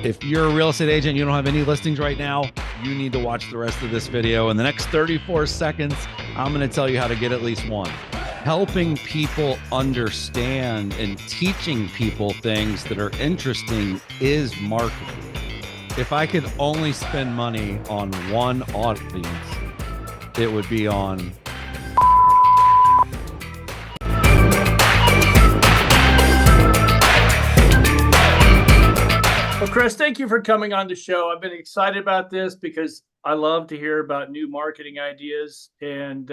If you're a real estate agent, you don't have any listings right now, you need to watch the rest of this video. In the next 34 seconds, I'm going to tell you how to get at least one. Helping people understand and teaching people things that are interesting is marketing. If I could only spend money on one audience, it would be on Well, Chris, thank you for coming on the show. I've been excited about this because I love to hear about new marketing ideas, and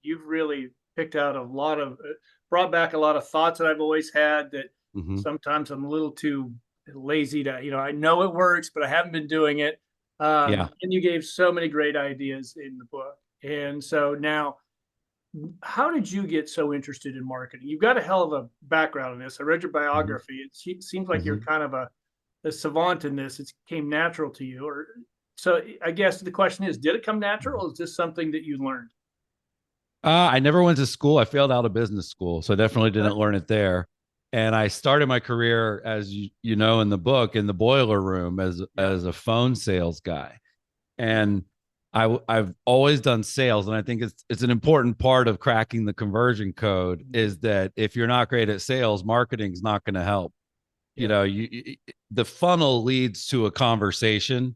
you've really picked out brought back a lot of thoughts that I've always had that sometimes I'm a little too lazy to, I know it works, but I haven't been doing it. yeah. And you gave so many great ideas in the book. And so now, how did you get so interested in marketing? You've got a hell of a background in this. I read your biography. It seems like you're kind of a savant in this. It came natural to you, or so I guess the question is, did it come natural, or is this something that you learned? I never went to school. I failed out of business school, so I definitely didn't learn it there. And I started my career, as you know, in the book, in the boiler room as a phone sales guy. And I've always done sales, and I think it's an important part of cracking the conversion code is that if you're not great at sales, marketing's not going to help. You know, the funnel leads to a conversation.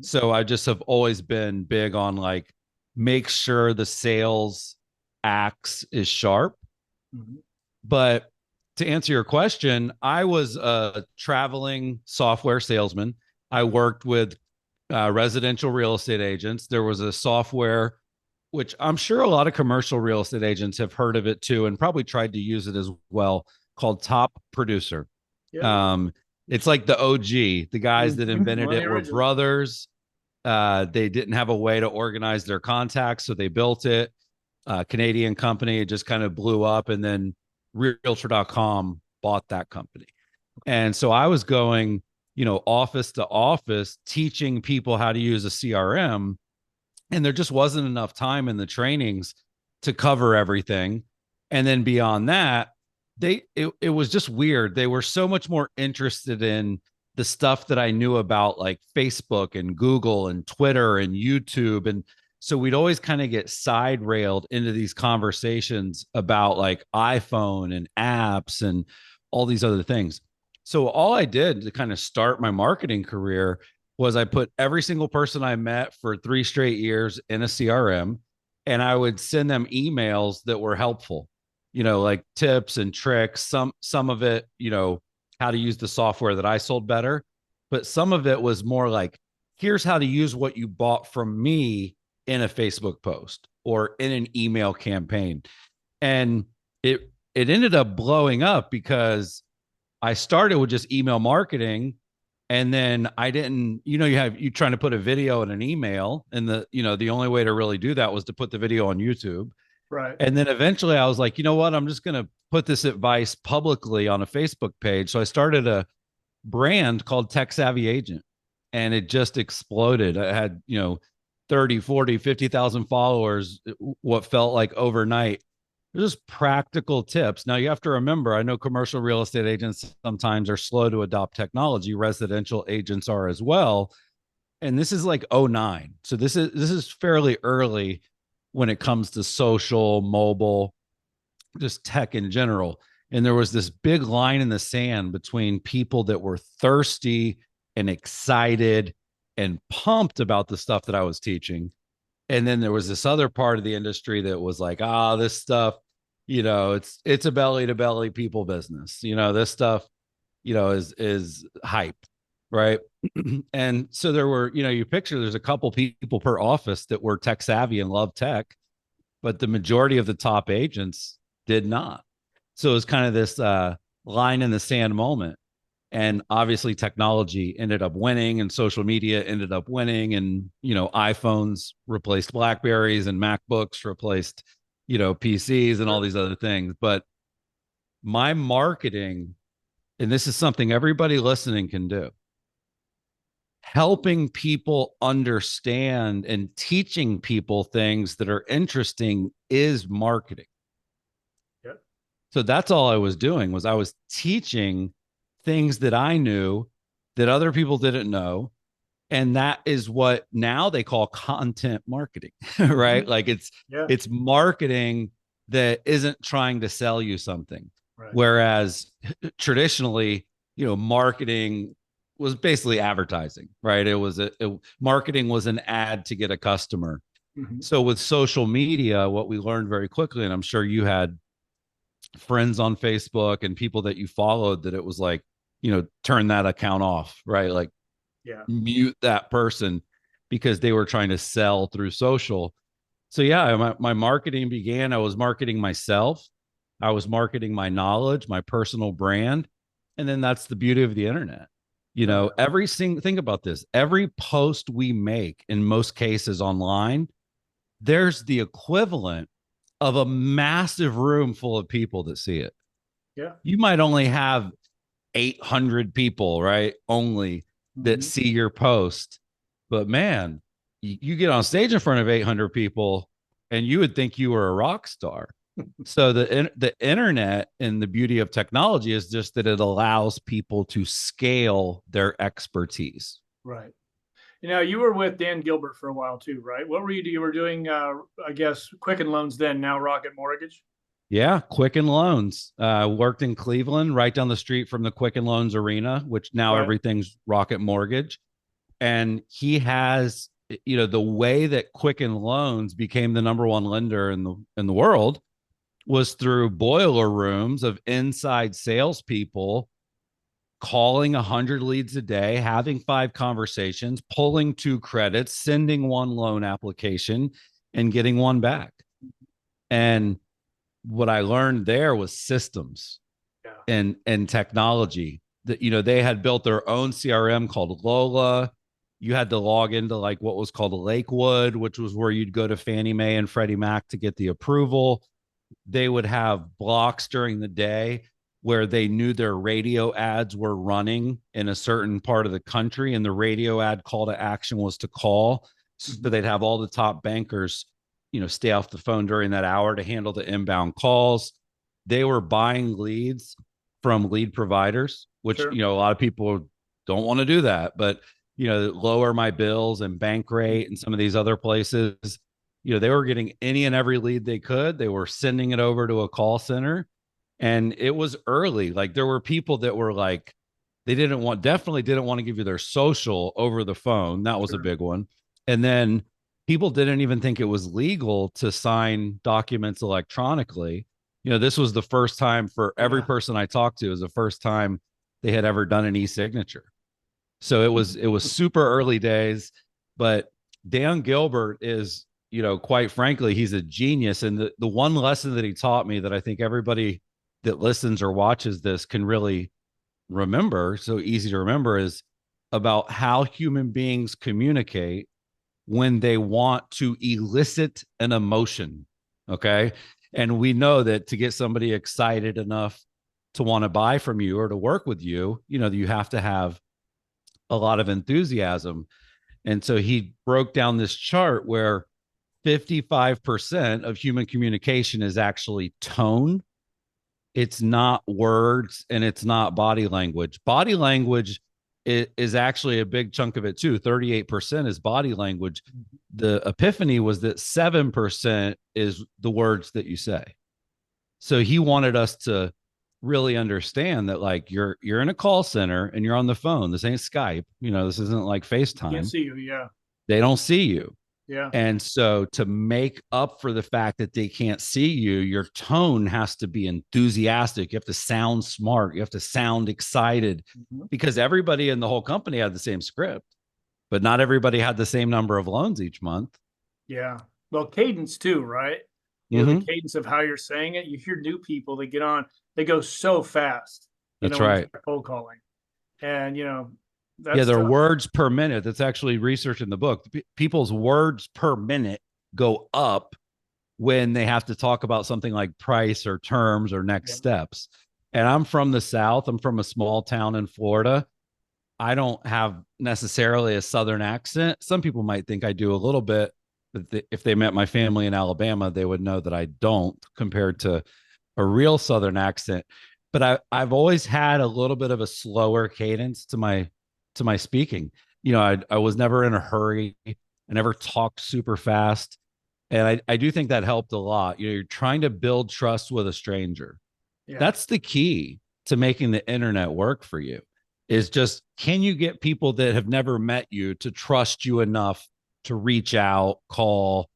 So I just have always been big on like make sure the sales axe is sharp. But to answer your question, I was a traveling software salesman. I worked with residential real estate agents. There was a software, which I'm sure a lot of commercial real estate agents have heard of it too, and probably tried to use it as well, called Top Producer. It's like the OG. The guys that invented it were brothers. They didn't have a way to organize their contacts, so they built it. Canadian company. It just kind of blew up, and then Realtor.com bought that company. And so I was going, office to office, teaching people how to use a CRM, and there just wasn't enough time in the trainings to cover everything. And then beyond that, it was just weird. They were so much more interested in the stuff that I knew about, like Facebook and Google and Twitter and YouTube. And so we'd always kind of get side railed into these conversations about like iPhone and apps and all these other things. So all I did to kind of start my marketing career was I put every single person I met for 3 straight years in a CRM, and I would send them emails that were helpful, like tips and tricks, some of it, how to use the software that I sold better. But some of it was more like, here's how to use what you bought from me in a Facebook post or in an email campaign. And it ended up blowing up because I started with just email marketing. And then I didn't, you trying to put a video in an email, and the only way to really do that was to put the video on YouTube. Right. And then eventually I was like, you know what? I'm just going to put this advice publicly on a Facebook page. So I started a brand called Tech Savvy Agent, and it just exploded. I had, 30, 40, 50,000 followers, what felt like overnight. Just practical tips. Now you have to remember, I know commercial real estate agents sometimes are slow to adopt technology. Residential agents are as well. And this is like '09. So this is fairly early when it comes to social, mobile, just tech in general. And there was this big line in the sand between people that were thirsty and excited and pumped about the stuff that I was teaching. And then there was this other part of the industry that was like, this stuff, it's a belly to belly people business. This stuff, is hype. Right. And so there were, you picture there's a couple people per office that were tech savvy and loved tech, but the majority of the top agents did not. So it was kind of this line in the sand moment. And obviously technology ended up winning, and social media ended up winning, and iPhones replaced Blackberries, and MacBooks replaced PCs and all these other things. But my marketing, and this is something everybody listening can do, helping people understand and teaching people things that are interesting is marketing. Yep. So that's all I was doing, was I was teaching things that I knew that other people didn't know. And that is what now they call content marketing, right? Mhm. Like Yeah. it's marketing that isn't trying to sell you something. Right. Whereas traditionally, marketing was basically advertising, right? Marketing was an ad to get a customer. Mhm. So with social media, what we learned very quickly, and I'm sure you had friends on Facebook and people that you followed, that it was like, turn that account off, right? Like Yeah. mute that person because they were trying to sell through social. So yeah, my marketing began. I was marketing myself. I was marketing my knowledge, my personal brand. And then that's the beauty of the internet. Oh, yeah. Every single think about this. Every post we make in most cases online, there's the equivalent of a massive room full of people that see it. Yeah. You might only have 800 people, right? Only that Mhm. see your post. But man, you get on stage in front of 800 people and you would think you were a rock star. So the internet and the beauty of technology is just that it allows people to scale their expertise. Right. You were with Dan Gilbert for a while too, right? What were you do? You were doing, I guess, Quicken Loans then, now Rocket Mortgage. Yeah, Quicken Loans. Worked in Cleveland, right down the street from the Quicken Loans arena, which now Right. everything's Rocket Mortgage. And he has, the way that Quicken Loans became the number one lender in the world was through boiler rooms of inside salespeople calling 100 leads a day, having 5 conversations, pulling 2 credits, sending one loan application, and getting one back. And what I learned there was systems Yeah. and technology. That they had built their own CRM called Lola. You had to log into like what was called Lakewood, which was where you'd go to Fannie Mae and Freddie Mac to get the approval. They would have blocks during the day where they knew their radio ads were running in a certain part of the country, and the radio ad call to action was to call. So Mhm. they'd have all the top bankers, stay off the phone during that hour to handle the inbound calls. They were buying leads from lead providers, which, Sure. a lot of people don't want to do that, but, lower my bills and bank rate and some of these other places, they were getting any and every lead they could. They were sending it over to a call center. And it was early. Like there were people that were like, definitely didn't want to give you their social over the phone. That was a Sure. big one. And then people didn't even think it was legal to sign documents electronically. This was the first time for every Yeah. person I talked to, is the first time they had ever done an e-signature. So it was super early days, but Dan Gilbert is, quite frankly, he's a genius. And the one lesson that he taught me that I think everybody that listens or watches this can really remember, so easy to remember, is about how human beings communicate when they want to elicit an emotion. Okay. And we know that to get somebody excited enough to want to buy from you or to work with you, you have to have a lot of enthusiasm. And so he broke down this chart where 55% of human communication is actually tone. It's not words and it's not body language. Body language is actually a big chunk of it too. 38% is body language. The epiphany was that 7% is the words that you say. So he wanted us to really understand that, like, you're in a call center and you're on the phone. This ain't Skype. This isn't like Can't FaceTime. see you. Yeah. They don't see you. Yeah. And so to make up for the fact that they can't see you, your tone has to be enthusiastic. You have to sound smart. You have to sound excited, Mhm. because everybody in the whole company had the same script, but not everybody had the same number of loans each month. Yeah. Well, cadence too, right? The Mm-hmm. cadence of how you're saying it. You hear new people that get on, they go so fast, That's when you right. start cold calling. And, Yeah, that's their tough. words per minute. That's actually research in the book. People's words per minute go up when they have to talk about something like price or terms or next Yeah. steps. And I'm from the South. I'm from a small town in Florida. I don't have necessarily a Southern accent. Some people might think I do a little bit, but if they met my family in Alabama, they would know that I don't, compared to a real Southern accent. But I've always had a little bit of a slower cadence to to my speaking. I was never in a hurry. I never talked super fast. And I do think that helped a lot. You're trying to build trust with a stranger. Yeah. That's the key to making the internet work for you, is just, can you get people that have never met you to trust you enough to reach out, call,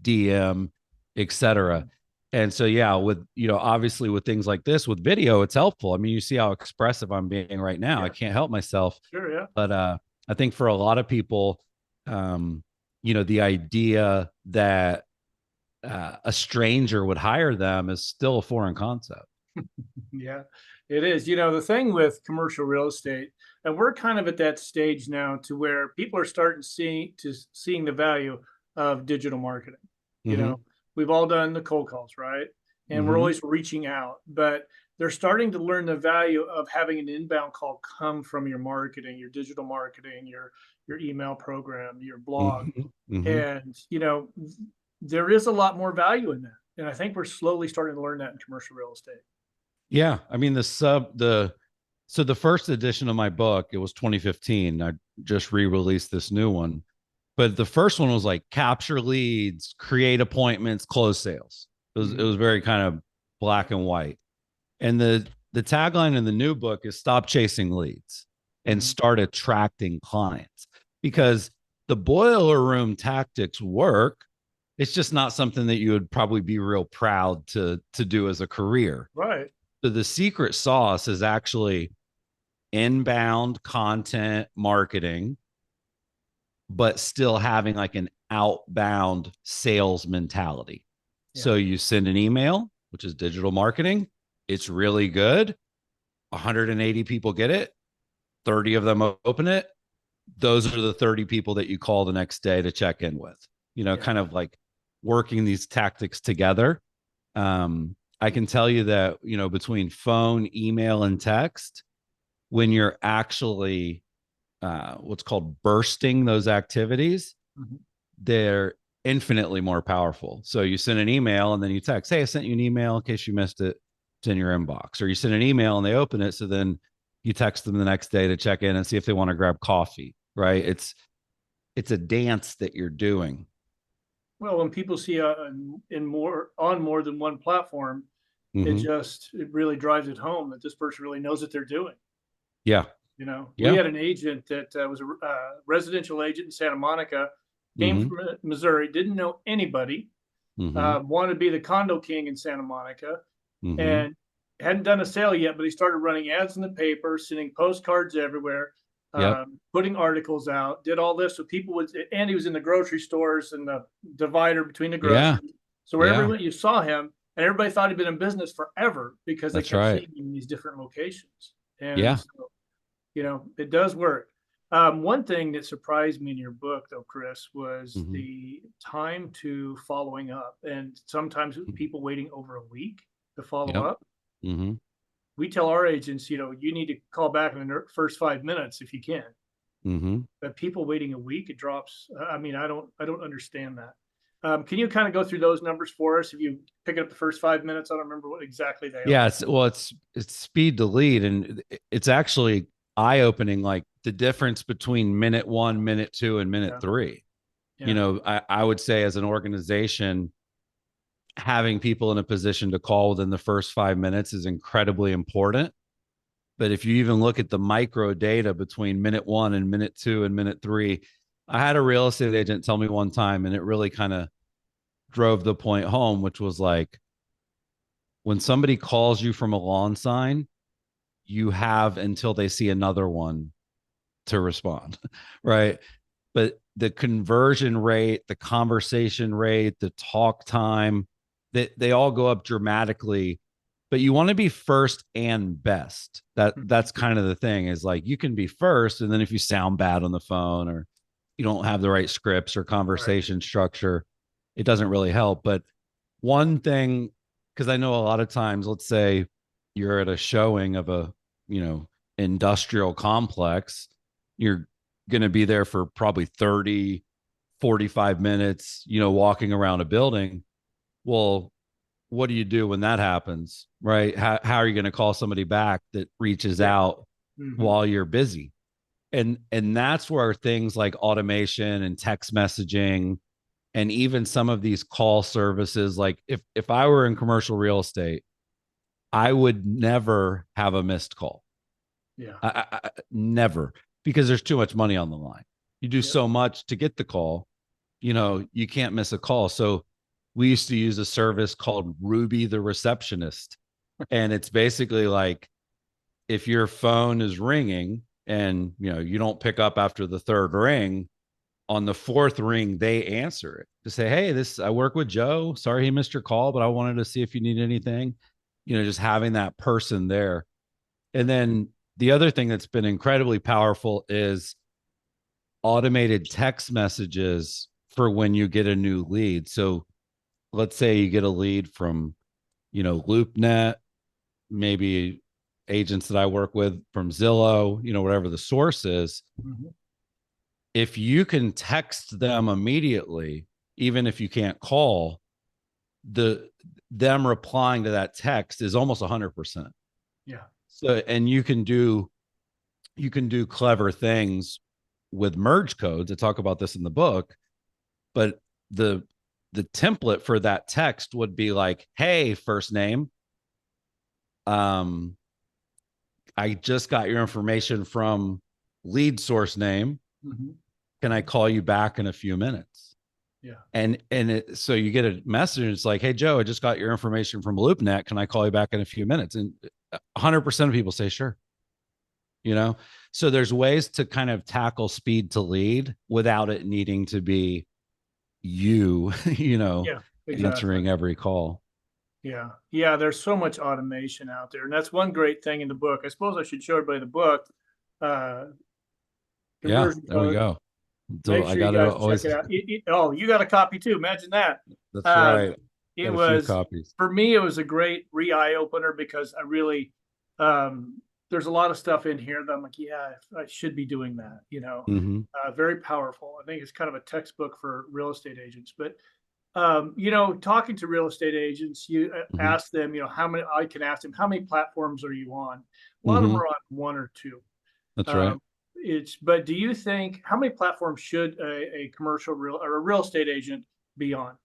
DM, etc. Mhm. And so, yeah, with, obviously with things like this, with video, it's helpful. I mean, you see how expressive I'm being right now. I Yeah. can't help myself. Sure. Yeah. But I think for a lot of people, um, the idea that a stranger would hire them is still a foreign concept. Yeah, it is. The thing with commercial real estate, and we're kind of at that stage now to where people are starting seeing the value of digital marketing. You Mm-hmm. know, we've all done the cold calls, right? And we're Mm-hmm. always reaching out, but they're starting to learn the value of having an inbound call come from your marketing, your digital marketing, your email program, your blog. Mm-hmm. Mm-hmm. And there is a lot more value in that. And I think we're slowly starting to learn that in commercial real estate. Yeah, I mean the first edition of my book, it was 2015. I just re-released this new one, but the first one was like capture leads, create appointments, close sales. It was very kind of black and white. And the tagline in the new book is stop chasing leads and Mhm. start attracting clients, Yeah. because the boiler room tactics work. It's just not something that you would probably be real proud to do as a career. Right. So the secret sauce is actually inbound content marketing, but still having like an outbound sales mentality. Yeah. So you send an email, which is digital marketing. It's really good. 180 people get it. 30 of them open it. Those are the 30 people that you call the next day to check in with, Yeah. kind of like working these tactics together. I can tell you that, between phone, email, and text, when you're actually what's called bursting those activities, Mhm. they're infinitely more powerful. So you send an email and then you text, hey, I sent you an email in case you missed it. It's in your inbox. Or you send an email and they open it. So then you text them the next day to check in and see if they want to grab coffee. Right. It's a dance that you're doing. Well, when people see in more on more than one platform, Mm-hmm. it really drives it home that this person really knows what they're doing. Yeah. We Yeah. had an agent that was a residential agent in Santa Monica, came Mm-hmm. from Missouri, didn't know anybody, Mm-hmm. wanted to be the condo king in Santa Monica, Mm-hmm. and hadn't done a sale yet, but he started running ads in the paper, sending postcards everywhere, Yep. putting articles out, did all this. So people would, and he was in the grocery stores and the divider between the Yeah. groceries. So wherever he Yeah. went, you saw him, and everybody thought he'd been in business forever because they That's kept right. seeing him in these different locations. And Yeah. so, it does work. One thing that surprised me in your book, though, Chris, was Mm-hmm. the time to following up, and sometimes people waiting over a week to follow Yep. up. Mm-hmm. We tell our agents, you need to call back in the first 5 minutes if you can. Mm-hmm. But people waiting a week, it drops. I mean, I don't understand that. Can you kind of go through those numbers for us? If you pick up the first 5 minutes, I don't remember what exactly they Yeah, are. it's speed to lead, and it's actually eye opening, like the difference between minute one, minute two, and minute Yeah, three. yeah, I would say as an organization, having people in a position to call within the first 5 minutes is incredibly important. But if you even look at the micro data between minute one and minute two and minute three, I had a real estate agent tell me one time, and it really kind of drove the point home, which was like, when somebody calls you from a lawn sign, you have until they see another one to respond, right? But the conversion rate, the conversation rate, the talk time, they all go up dramatically. But you want to be first and best. That's kind of the thing, is like, you can be first, and then if you sound bad on the phone, or you don't have the right scripts or right. conversation structure, it doesn't really help. But one thing, because I know a lot of times, let's say you're at a showing of a, industrial complex, you're going to be there for probably 30, 45 minutes, walking around a building. Well, what do you do when that happens, right? How are you going to call somebody back that reaches Yeah. out Mm-hmm. while you're busy? And that's where things like automation and text messaging and even some of these call services, like if I were in commercial real estate, I would never have a missed call. Yeah. Never, because there's too much money on the line. You do Yep. so much to get the call, you can't miss a call. So we used to use a service called Ruby the Receptionist. And it's basically like if your phone is ringing and you don't pick up after the third ring, on the fourth ring, they answer it to say, "Hey, I work with Joe. Sorry he missed your call, but I wanted to see if you need anything." Just having that person there. And then the other thing that's been incredibly powerful is automated text messages for when you get a new lead. So let's say you get a lead from, LoopNet, maybe agents that I work with from Zillow, whatever the source is. Mm-hmm. If you can text them immediately, even if you can't call, the them replying to that text is almost 100%. Yeah. So, and you can do clever things with merge codes. I talk about this in the book, but the the template for that text would be like, "Hey, first name, um, I just got your information from lead source name. Mm-hmm. Can I call you back in a few minutes?" Yeah. So you get a message. It's like, "Hey, Joe, I just got your information from LoopNet. Can I call you back in a few minutes?" And 100% of people say sure. you know so there's ways to kind of tackle speed to lead without it needing to be you you know Yeah. Exactly. answering every call. Yeah. Yeah. There's so much automation out there. And that's one great thing in the book. I suppose I should show everybody the book, uh, Yeah, Conversion there we Code. go. So Make I sure you got to guys check always. it out. Oh, you got a copy too. Imagine that. That's Um, right. it Got a few was, copies. for me, it was a great eye opener because I really, there's a lot of stuff in here that I'm like, yeah, I should be doing that, Hmm. very powerful. I think it's kind of a textbook for real estate agents, but talking to real estate agents, you Hmm. ask them, how many, I can ask them, how many platforms are you on? A lot of them Hmm. are on one or two. That's right. Um, but do you think, how many platforms should a commercial real or a real estate agent be on?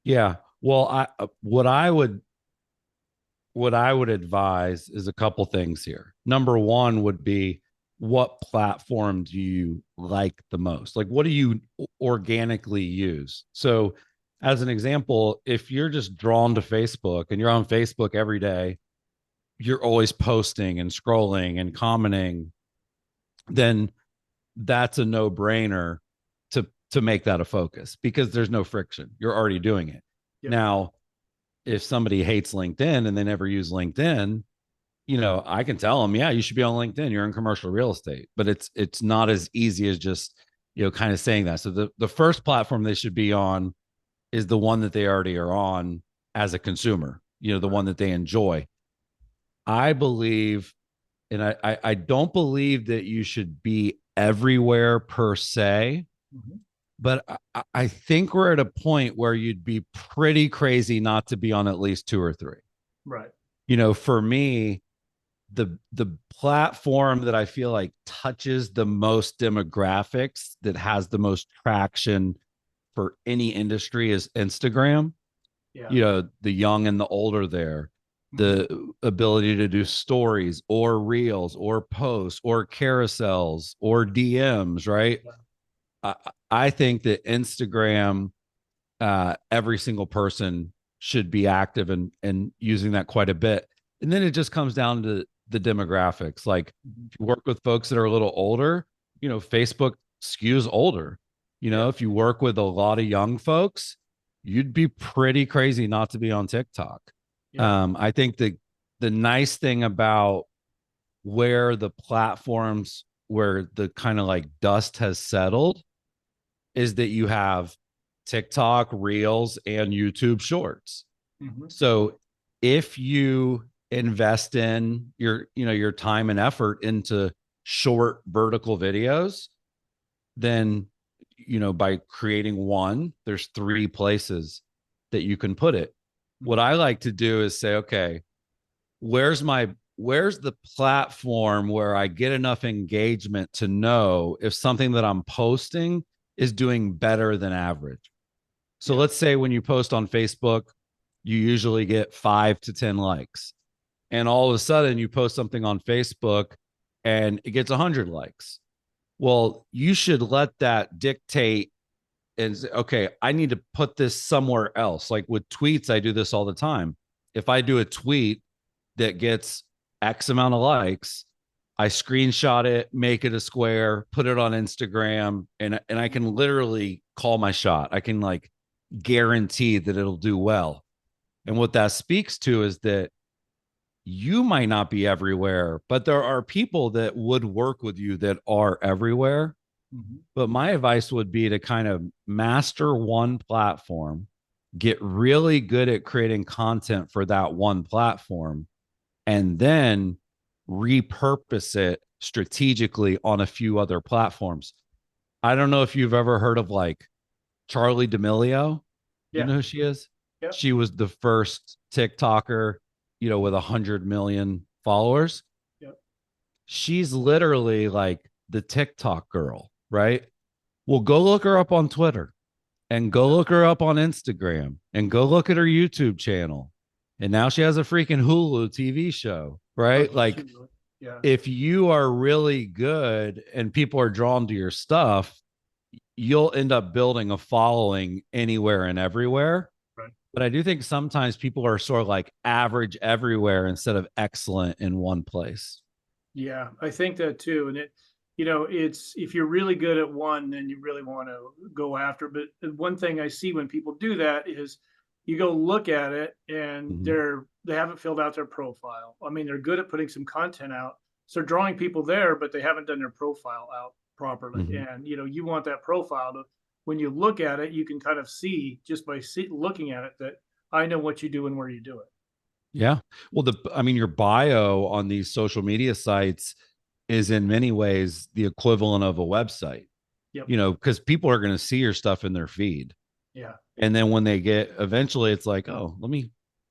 Yeah, well, what I would advise is a couple things here. Number one would be, what platform do you like the most? Like, what do you organically use? So, as an example, if you're just drawn to Facebook and you're on Facebook every day, you're always posting and scrolling and commenting, then that's a no-brainer to make that a focus because there's no friction. You're already doing it. Yep. Now, if somebody hates LinkedIn and they never use LinkedIn, I can tell them, yeah, you should be on LinkedIn. You're in commercial real estate, but it's not as easy as just, kind of saying that. So the first platform they should be on is the one that they already are on as a consumer, the one that they enjoy. I believe, and I don't believe that you should be everywhere per se, Mhm. but I think we're at a point where you'd be pretty crazy not to be on at least two or three. Right. For me, the platform that I feel like touches the most demographics, that has the most traction for any industry, is Instagram. Yeah. The young and the older there, Mhm. the ability to do stories or reels or posts or carousels or DMs, right? Yeah. I, I think that Instagram, every single person should be active and using that quite a bit. And then it just comes down to the demographics. Like, Mhm. if you work with folks that are a little older, Facebook skews older. Yeah. If you work with a lot of young folks, you'd be pretty crazy not to be on TikTok. Yeah. I think the nice thing about where the platforms, where the kind of like dust has settled, is that you have TikTok, Reels, and YouTube Shorts. Mhm. So if you invest in your time and effort into short vertical videos, then by creating one, there's three places that you can put it. What Mhm. I like to do is say, okay, where's my where's the platform where I get enough engagement to know if something that I'm posting is doing better than average. So Yeah. let's say when you post on Facebook, you usually get 5 to 10 likes. And all of a sudden you post something on Facebook and it gets 100 likes. Well, you should let that dictate and say, okay, I need to put this somewhere else. Like with tweets, I do this all the time. If I do a tweet that gets X amount of likes, I screenshot it, make it a square, put it on Instagram, and I can literally call my shot. I can like guarantee that it'll do well. And what that speaks to is that you might not be everywhere, but there are people that would work with you that are everywhere. Mm-hmm. But my advice would be to kind of master one platform, get really good at creating content for that one platform, and then repurpose it strategically on a few other platforms. I don't know if you've ever heard of like Charlie D'Amelio. You Yeah. know who she is? Yep. She was the first TikToker, with 100 million followers. Yep. She's literally like the TikTok girl, right? Well, go look her up on Twitter and go look her up on Instagram and go look at her YouTube channel. And now she has a freaking Hulu TV show, Oh, right? Like, yeah. if you are really good and people are drawn to your stuff, you'll end up building a following anywhere and everywhere. Right. But I do think sometimes people are sort of like average everywhere instead of excellent in one place. Yeah, I think that too. And it's if you're really good at one, then you really want to go after. But one thing I see when people do that is you go look at it and Mm-hmm. they haven't filled out their profile. I mean, they're good at putting some content out. So they're drawing people there, but they haven't done their profile out properly. Mm-hmm. And you want that profile to, when you look at it, you can kind of see just by looking at it that I know what you do and where you do it. Yeah. Well, I mean, your bio on these social media sites is in many ways the equivalent of a website, Yep. Because people are going to see your stuff in their feed. Yeah. And then when they get eventually, it's like, oh,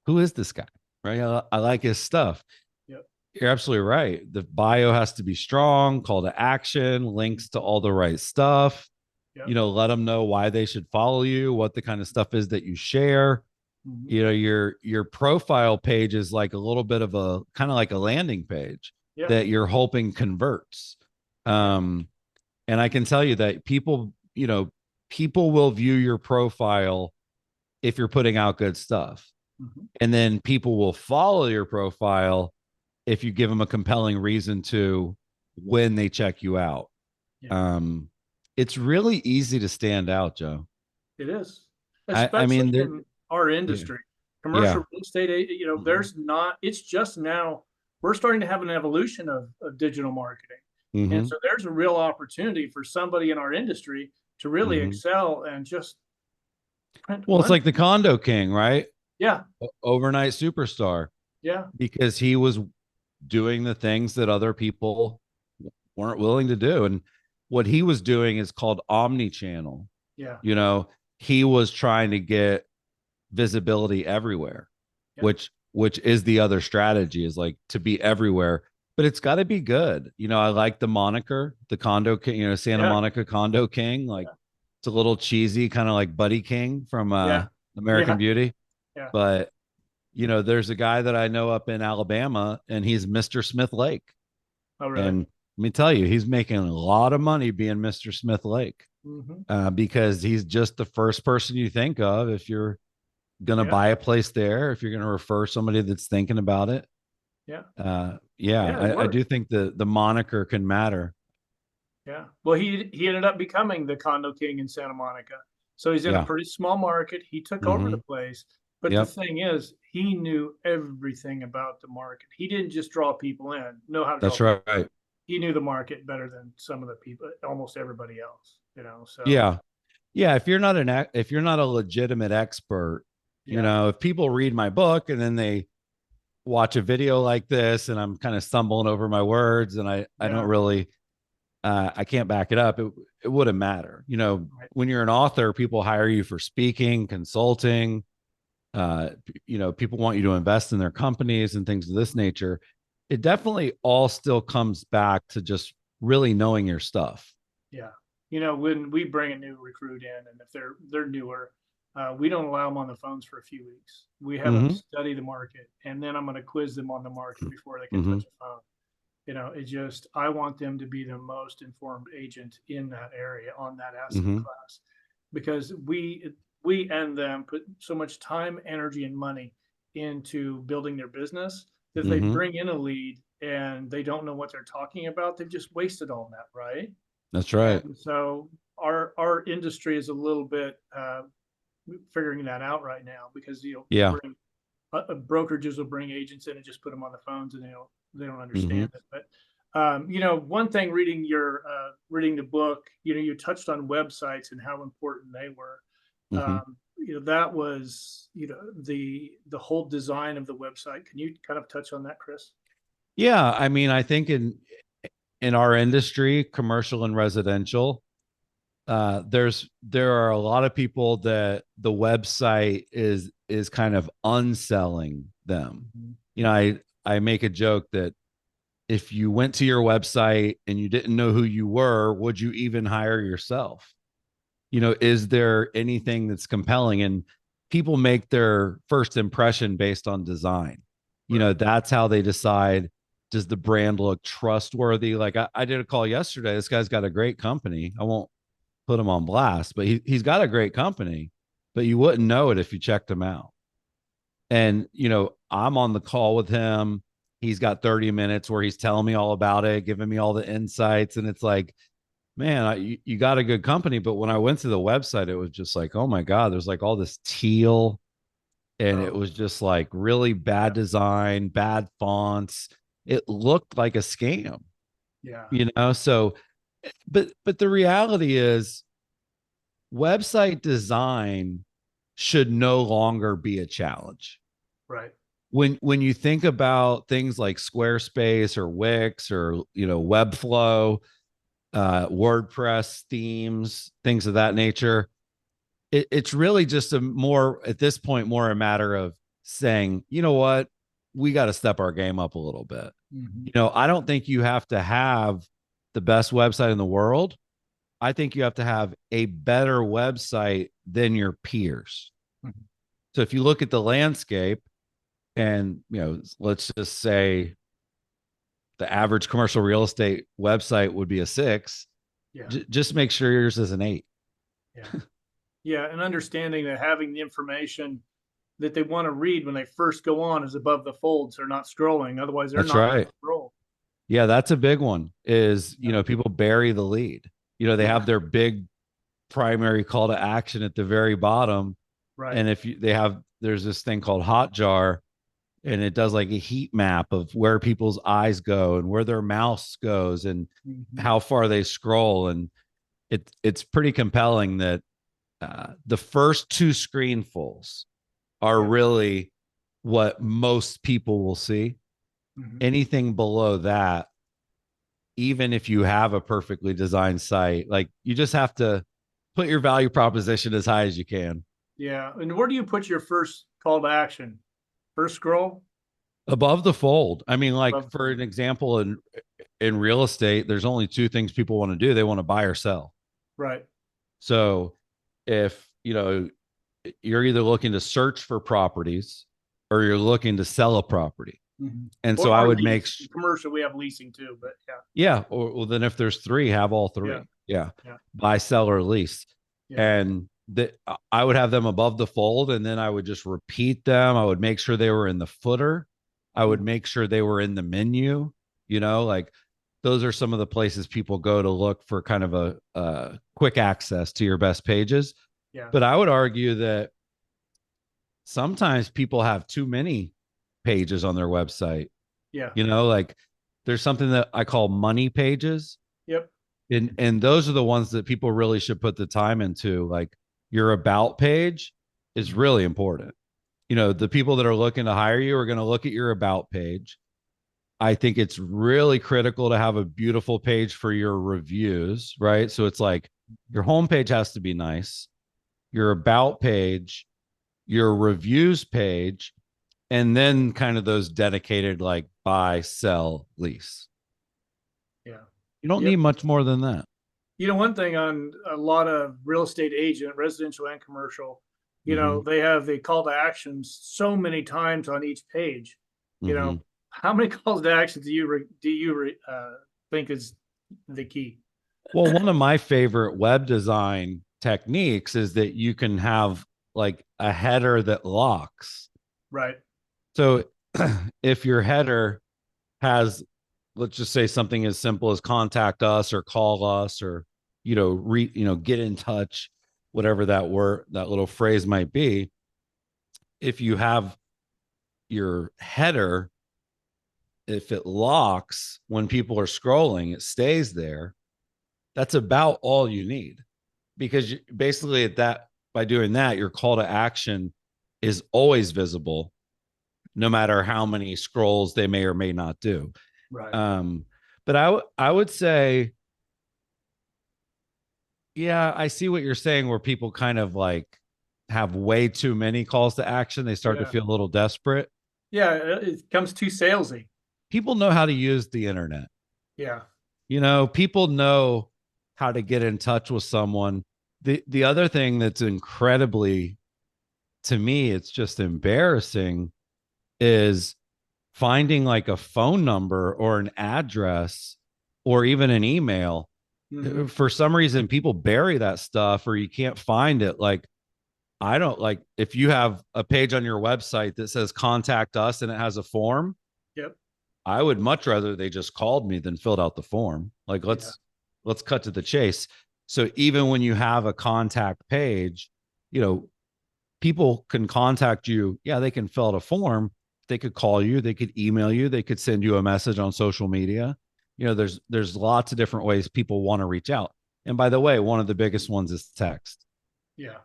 who is this guy? Right. I like his stuff. Yep. You're absolutely right. The bio has to be strong, call to action, links to all the right stuff. Yep. Let them know why they should follow you, what the kind of stuff is that you share. Mm-hmm. Your profile page is like a little bit of a kind of like a landing page Yeah. that you're hoping converts. And I can tell you that people will view your profile if you're putting out good stuff. Mm-hmm. And then people will follow your profile if you give them a compelling reason to when they check you out. Yeah. It's really easy to stand out, Joe. It is, I especially mean, in our yeah, industry, yeah. commercial real estate. Mm-hmm. There's not. It's just now we're starting to have an evolution of digital marketing, Mm-hmm. and so there's a real opportunity for somebody in our industry to really Mm-hmm. excel and just print Well, it's money. like the condo king, right? Yeah. Overnight superstar, Yeah. because he was doing the things that other people weren't willing to do. And what he was doing is called omni-channel. Yeah. He was trying to get visibility everywhere, Yeah. which is the other strategy, is like to be everywhere, but it's got to be good. I like the moniker, the condo king, Santa Yeah. Monica condo king. Like, it's a little cheesy, kind of like Buddy King from Yeah. American Beauty. Yeah. But there's a guy that I know up in Alabama, and he's Mr. Smith Lake. Oh, really? And let me tell you, he's making a lot of money being Mr. Smith Lake, because he's just the first person you think of if you're going to buy a place there, if you're going to refer somebody that's thinking about it. Yeah. I do think the moniker can matter. Yeah. Well, he ended up becoming the condo king in Santa Monica. So he's in a pretty small market. He took over the place. But the thing is, he knew everything about the market. He didn't just draw people in, know how to That's draw right. people. He knew the market better than some of the people, almost everybody else, so. Yeah. If you're not a legitimate expert, if people read my book and then they watch a video like this and I'm kind of stumbling over my words and I don't really, I can't back it up, it wouldn't matter. When you're an author, people hire you for speaking, consulting, people want you to invest in their companies and things of this nature. it definitely all still comes back to just really knowing your stuff. Yeah. When we bring a new recruit in, and if they're newer, we don't allow them on the phones for a few weeks. We have them Mm-hmm. study the market, and then I'm going to quiz them on the market before they can Mm-hmm. touch a phone. It's just I want them to be the most informed agent in that area on that asset Mm-hmm. class, because we and them put so much time, energy, and money into building their business that if they Mm-hmm. bring in a lead and they don't know what they're talking about, they've just wasted all that, right? That's right. And so our industry is a little bit figuring that out right now, because we'll Yeah. bring brokerages will bring agents in and just put them on the phones, and they don't Mm-hmm. understand it. But one thing, reading the book, you touched on websites and how important they were. Mm-hmm. That was the whole design of the website. Can you kind of touch on that, Chris? Yeah. I mean, I think in our industry, commercial and residential, there are a lot of people that the website is kind of unselling them. Mhm. I make a joke that if you went to your website and you didn't know who you were, would you even hire yourself? Is there anything that's compelling? And people make their first impression based on design. Right. That's how they decide, does the brand look trustworthy? Like I did a call yesterday. This guy's got a great company. I won't put him on blast, but he's got a great company, but you wouldn't know it if you checked him out. And, I'm on the call with him. He's got 30 minutes where he's telling me all about it, giving me all the insights. And it's like, man, you got a good company. But when I went to the website, it was just like, oh my God, there's like all this teal. And it Oh, was just like really bad yeah. design, bad fonts. It looked like a scam, Yeah. So, but the reality is, website design should no longer be a challenge. Right. When you think about things like Squarespace or Wix or Webflow, WordPress themes, things of that nature, it's really just a more at this point more a matter of saying, you know what, we got to step our game up a little bit. Mm-hmm. I don't think you have to have the best website in the world. I think you have to have a better website than your peers. Mm-hmm. So if you look at the landscape and, let's just say the average commercial real estate website would be a 6, Yeah. just make sure yours is an 8. Yeah. Yeah. And understanding that having the information that they want to read when they first go on is above the fold, so they're not scrolling. Otherwise, they're That's not going to right. scroll. Yeah, that's a big one is, Yeah. people bury the lead. They Yeah. have their big primary call to action at the very bottom. Right. And if you, they have, there's this thing called Hotjar, and it does like a heat map of where people's eyes go and where their mouse goes and Mm-hmm. how far they scroll. And it's pretty compelling that the first 2 screenfuls are Yeah. really what most people will see. Mm-hmm. Anything below that, even if you have a perfectly designed site, like you just have to put your value proposition as high as you can. Yeah. And where do you put your first call to action? First scroll? Above the fold. I mean, like Above the for fold. an example, in real estate, there's only 2 things people want to do. They want to buy or sell. Right. So if you're either looking to search for properties or you're looking to sell a property. Mm-hmm. And so I Or would make lease. In commercial, we have leasing too, but yeah. yeah, or well, then if there's 3, have all Yeah. 3. Yeah. Yeah. Buy, sell, or lease. Yeah. And that I would have them above the fold, and then I would just repeat them. I would make sure they were in the footer. I would Mm-hmm. make sure they were in the menu, like those are some of the places people go to look for kind of a quick access to your best pages. Yeah. But I would argue that sometimes people have too many pages on their website. Yeah. Like there's something that I call money pages. Yep. And those are the ones that people really should put the time into. Like your about page is really important. The people that are looking to hire you are going to look at your about page. I think it's really critical to have a beautiful page for your reviews, right? So it's like your homepage has to be nice, your about page, your reviews page, and then kind of those dedicated like buy, sell, lease. Yeah. You don't need Yep. much more than that. One thing on a lot of real estate agent, residential and commercial, Mm-hmm. they have the call to actions so many times on each page. You Mm-hmm. know, how many calls to actions think is the key? Well, one of my favorite web design techniques is that you can have like a header that locks. Right. So if your header has, let's just say something as simple as contact us or call us or, get in touch, whatever that word, that little phrase might be. If you have your header, if it locks when people are scrolling, it stays there. That's about all you need because basically at that, by doing that, your call to action is always visible no matter how many scrolls they may or may not do. Right. Um, but I would say, yeah, I see what you're saying where people kind of like have way too many calls to action. They start to Yeah. feel a little desperate. Yeah. It comes too salesy. People know how to use the internet. Yeah. People know how to get in touch with someone. The other thing that's incredibly, to me, it's just embarrassing is finding like a phone number or an address or even an email. Mm-hmm. For some reason, people bury that stuff or you can't find it. Like, I don't like if you have a page on your website that says contact us and it has a form, Yep. I would much rather they just called me than filled out the form. Like Yeah. let's cut to the chase. So even when you have a contact page, you know, people can contact you. Yeah, they can fill out a form. They could call you, they could email you, they could send you a message on social media. There's lots of different ways people want to reach out. And by the way, one of the biggest ones is text. Yeah.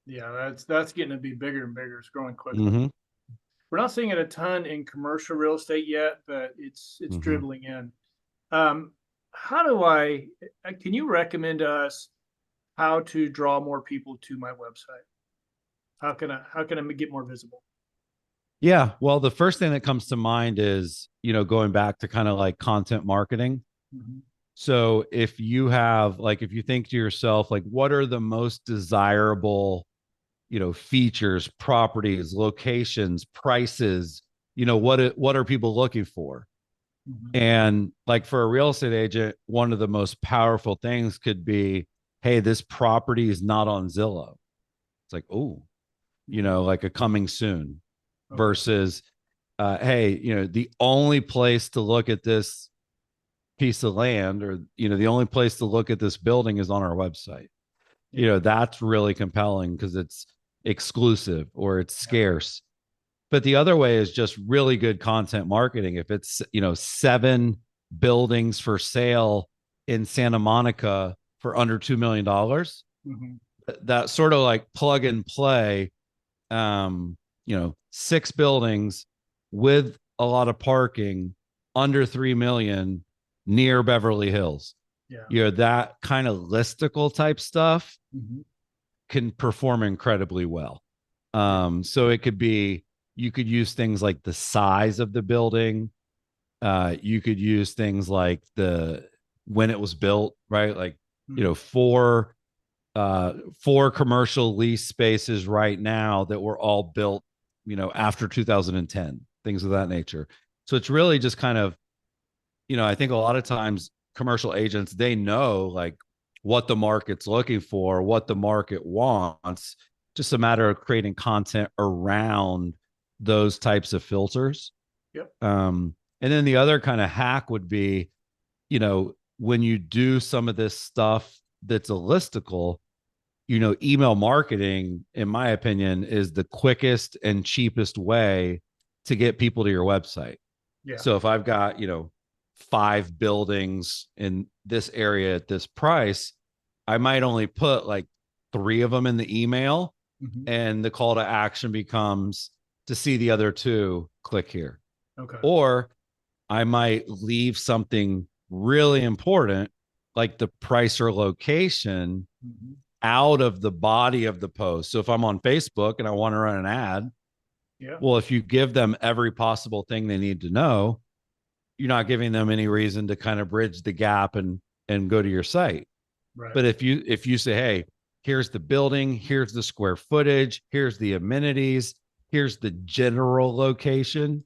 Yeah. That's getting to be bigger and bigger. It's growing quickly. Mm-hmm. We're not seeing it a ton in commercial real estate yet, but it's Mm-hmm. dribbling in. Um, how do I? Can you recommend to us how to draw more people to my website? How can I get more visible? Yeah. Well, the first thing that comes to mind is, going back to kind of like content marketing. Mm-hmm. So if you have, like, if you think to yourself, like, what are the most desirable, features, properties, locations, prices, what are people looking for? Mm-hmm. And like for a real estate agent, one of the most powerful things could be, hey, this property is not on Zillow. It's like, oh, Mm-hmm. like a coming soon Okay. versus, hey, the only place to look at this piece of land or, the only place to look at this building is on our website. Yeah. That's really compelling because it's exclusive or it's Yeah. scarce. But the other way is just really good content marketing. If it's, 7 buildings for sale in Santa Monica for under $2 million, Mm-hmm. that sort of like plug and play, 6 buildings with a lot of parking under 3 million near Beverly Hills. Yeah. That kind of listicle type stuff Mm-hmm. can perform incredibly well. Yeah. So it could be, you could use things like the size of the building. You could use things like the when it was built, right? Like, Mm-hmm. four commercial lease spaces right now that were all built, after 2010, things of that nature. So it's really just kind of, I think a lot of times commercial agents, they know like what the market's looking for, what the market wants, just a matter of creating content around those types of filters. Yep. And then the other kind of hack would be, when you do some of this stuff that's a listicle, email marketing, in my opinion, is the quickest and cheapest way to get people to your website. Yeah. So if I've got, 5 buildings in this area at this price, I might only put like 3 of them in the email, Mm-hmm. and the call to action becomes to see the other 2, click here. Okay. Or I might leave something really important like the price or location Mm-hmm. out of the body of the post. So if I'm on Facebook and I want to run an ad, Yeah. Well, if you give them every possible thing they need to know, you're not giving them any reason to kind of bridge the gap and go to your site. Right. But if you say, hey, here's the building, here's the square footage, here's the amenities, here's the general location,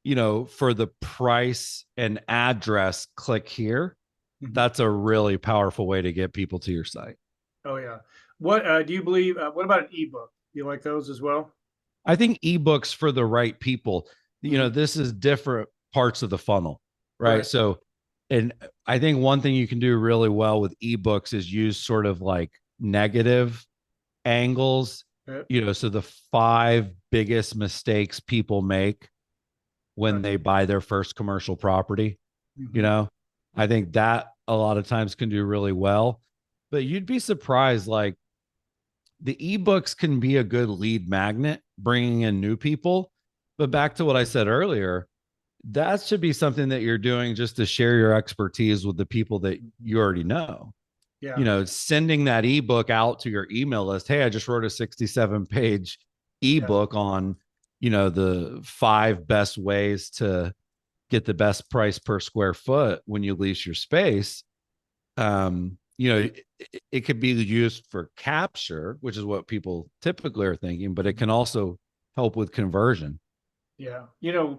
for the price and address, click here. Mhm. That's a really powerful way to get people to your site. Oh yeah. What do you believe? What about an ebook? You like those as well? I think ebooks for the right people, Mhm. this is different parts of the funnel, right? Right. So, and I think one thing you can do really well with ebooks is use sort of like negative angles, Yeah. so the five biggest mistakes people make when Right. they buy their first commercial property, you Mhm. know, I think that a lot of times can do really well. But you'd be surprised, like the ebooks can be a good lead magnet, bringing in new people. But back to what I said earlier, that should be something that you're doing just to share your expertise with the people that Mhm. you already know. Yeah. Sending that ebook out to your email list. Hey, I just wrote a 67-page Yeah. ebook on, the five best ways to get the best price per square foot when you lease your space. It could be used for capture, which is what people typically are thinking, but it can Mhm. also help with conversion. Yeah.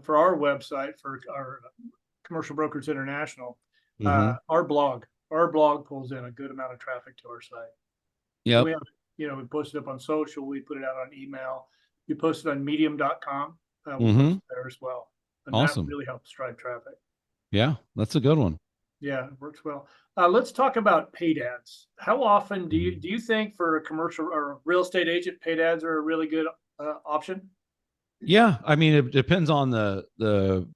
For our website, for our Commercial Brokers International, Mm-hmm. our blog pulls in a good amount of traffic to our site. And we Yep. have, we post it up on social, we put it out on email, we post it on medium.com. We post Mm-hmm. it there as well. And that Awesome. really helps drive traffic. Yeah, that's a good one. Yeah, it works well. Let's talk about paid ads. How often do you think for a commercial or real estate agent, paid ads are a really good option? Yeah, I mean, it depends on the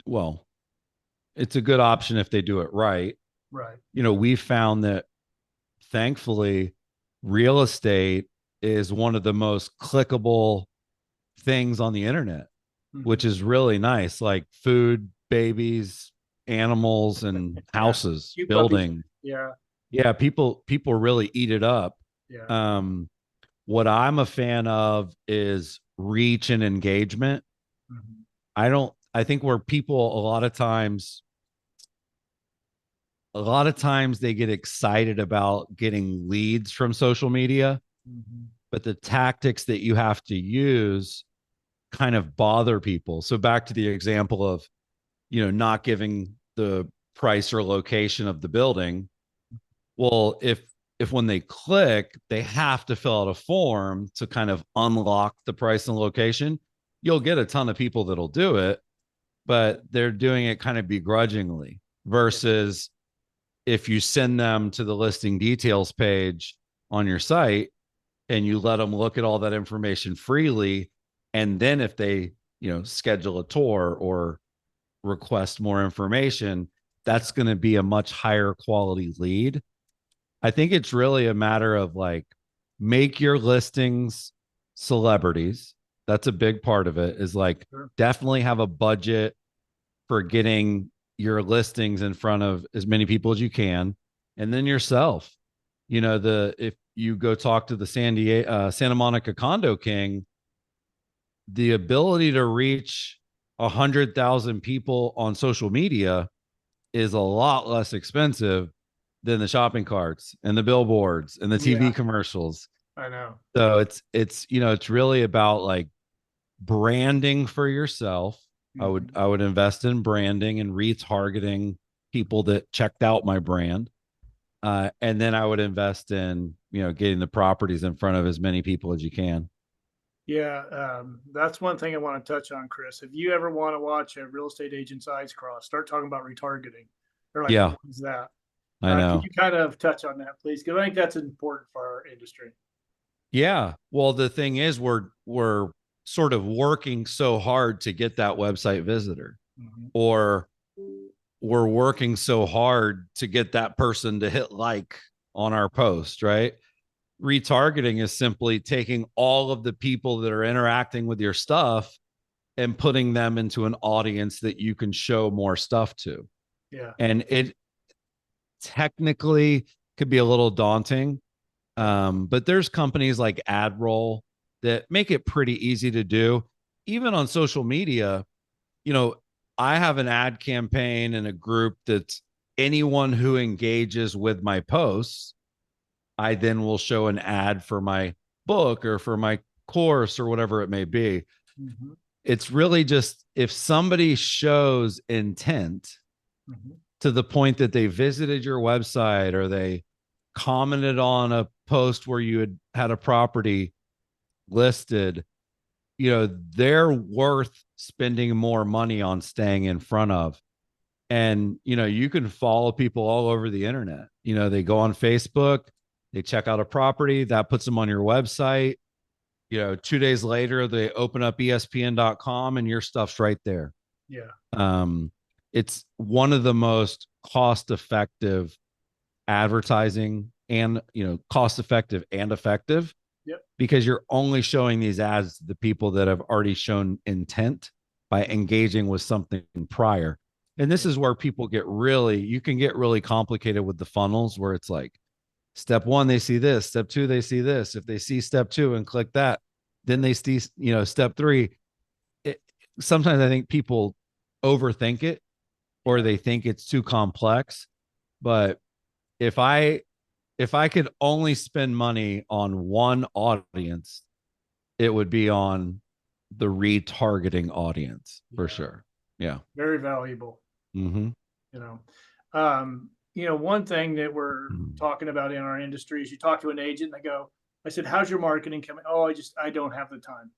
well, it's a good option if they do it right. Right. We found that thankfully real estate is one of the most clickable things on the internet, Hmm. which is really nice, like food, babies, animals, and Yeah. houses, Cute puppies. building. Yeah. Yeah, people really eat it up. Yeah. Um, what I'm a fan of is reach and engagement. Hmm. I think where people a lot of times they get excited about getting leads from social media, Hmm. but the tactics that you have to use kind of bother people. So back to the example of, not giving the price or location of the building. Well, if when they click, they have to fill out a form to kind of unlock the price and location, you'll get a ton of people that'll do it, but they're doing it kind of begrudgingly Yeah. versus if you send them to the listing details page on your site and you let them look at all that information freely, and then if they, schedule a tour or request more information, Yeah. that's going to be a much higher quality lead. I think it's really a matter of like, make your listings celebrities. That's a big part of it, is like Sure. definitely have a budget for getting your listings in front of as many people as you can. And then yourself, if you go talk to the Santa Monica Condo King, the ability to reach 100,000 people on social media is a lot less expensive than the shopping carts and the billboards and the Yeah. TV commercials. I know. So it's really about like branding for yourself. I Hmm. would invest in branding and retargeting people that checked out my brand. And then I would invest in, getting the properties in front of as many people as you can. Yeah, that's one thing I want to touch on, Chris. If you ever want to watch a real estate agent's eyes cross, start talking about retargeting. They're like, Yeah, what is that? I Could know. you kind of touch on that, please? Because I think that's important for our industry. Yeah. Well, the thing is, we're sort of working so hard to get that website visitor, Hmm. or we're working so hard to get that person to hit like on our post, right? Retargeting is simply taking all of the people that are interacting with your stuff and putting them into an audience that you can show more stuff to. Yeah, And it technically could be a little daunting. yeah. But there's companies like AdRoll that make it pretty easy to do. Even on social media, you know, I have an ad campaign and a group that's anyone who engages with my posts, I then will show an ad for my book or for my course or whatever it may be. Mm-hmm. It's really just if somebody shows intent Mm-hmm. to the point that they visited your website or they commented on a post where you had a property listed, you know, they're worth spending more money on staying in front of. And, you know, you can follow people all over the internet. You know, they go on Facebook, they check out a property that puts them on your website. You know, 2 days later, they open up ESPN.com and your stuff's right there. Yeah. Um, it's one of the most cost effective advertising and, you know, cost effective and effective Yep. because you're only showing these ads to the people that have already shown intent by engaging with something prior. And this Yeah. is where people get really, you can get really complicated with the funnels where it's like step one, they see this, step two, they see this. If they see step two and click that, then they see, you know, step three. It, sometimes I think people overthink it or Yeah. they think it's too complex. But if I if I could only spend money on one audience, it would be on the retargeting audience for Yeah. sure. Yeah. Very valuable. Mm-hmm. You know, one thing that we're talking about in our industry is you talk to an agent and they go, I said, how's your marketing coming? Oh, I don't have the time.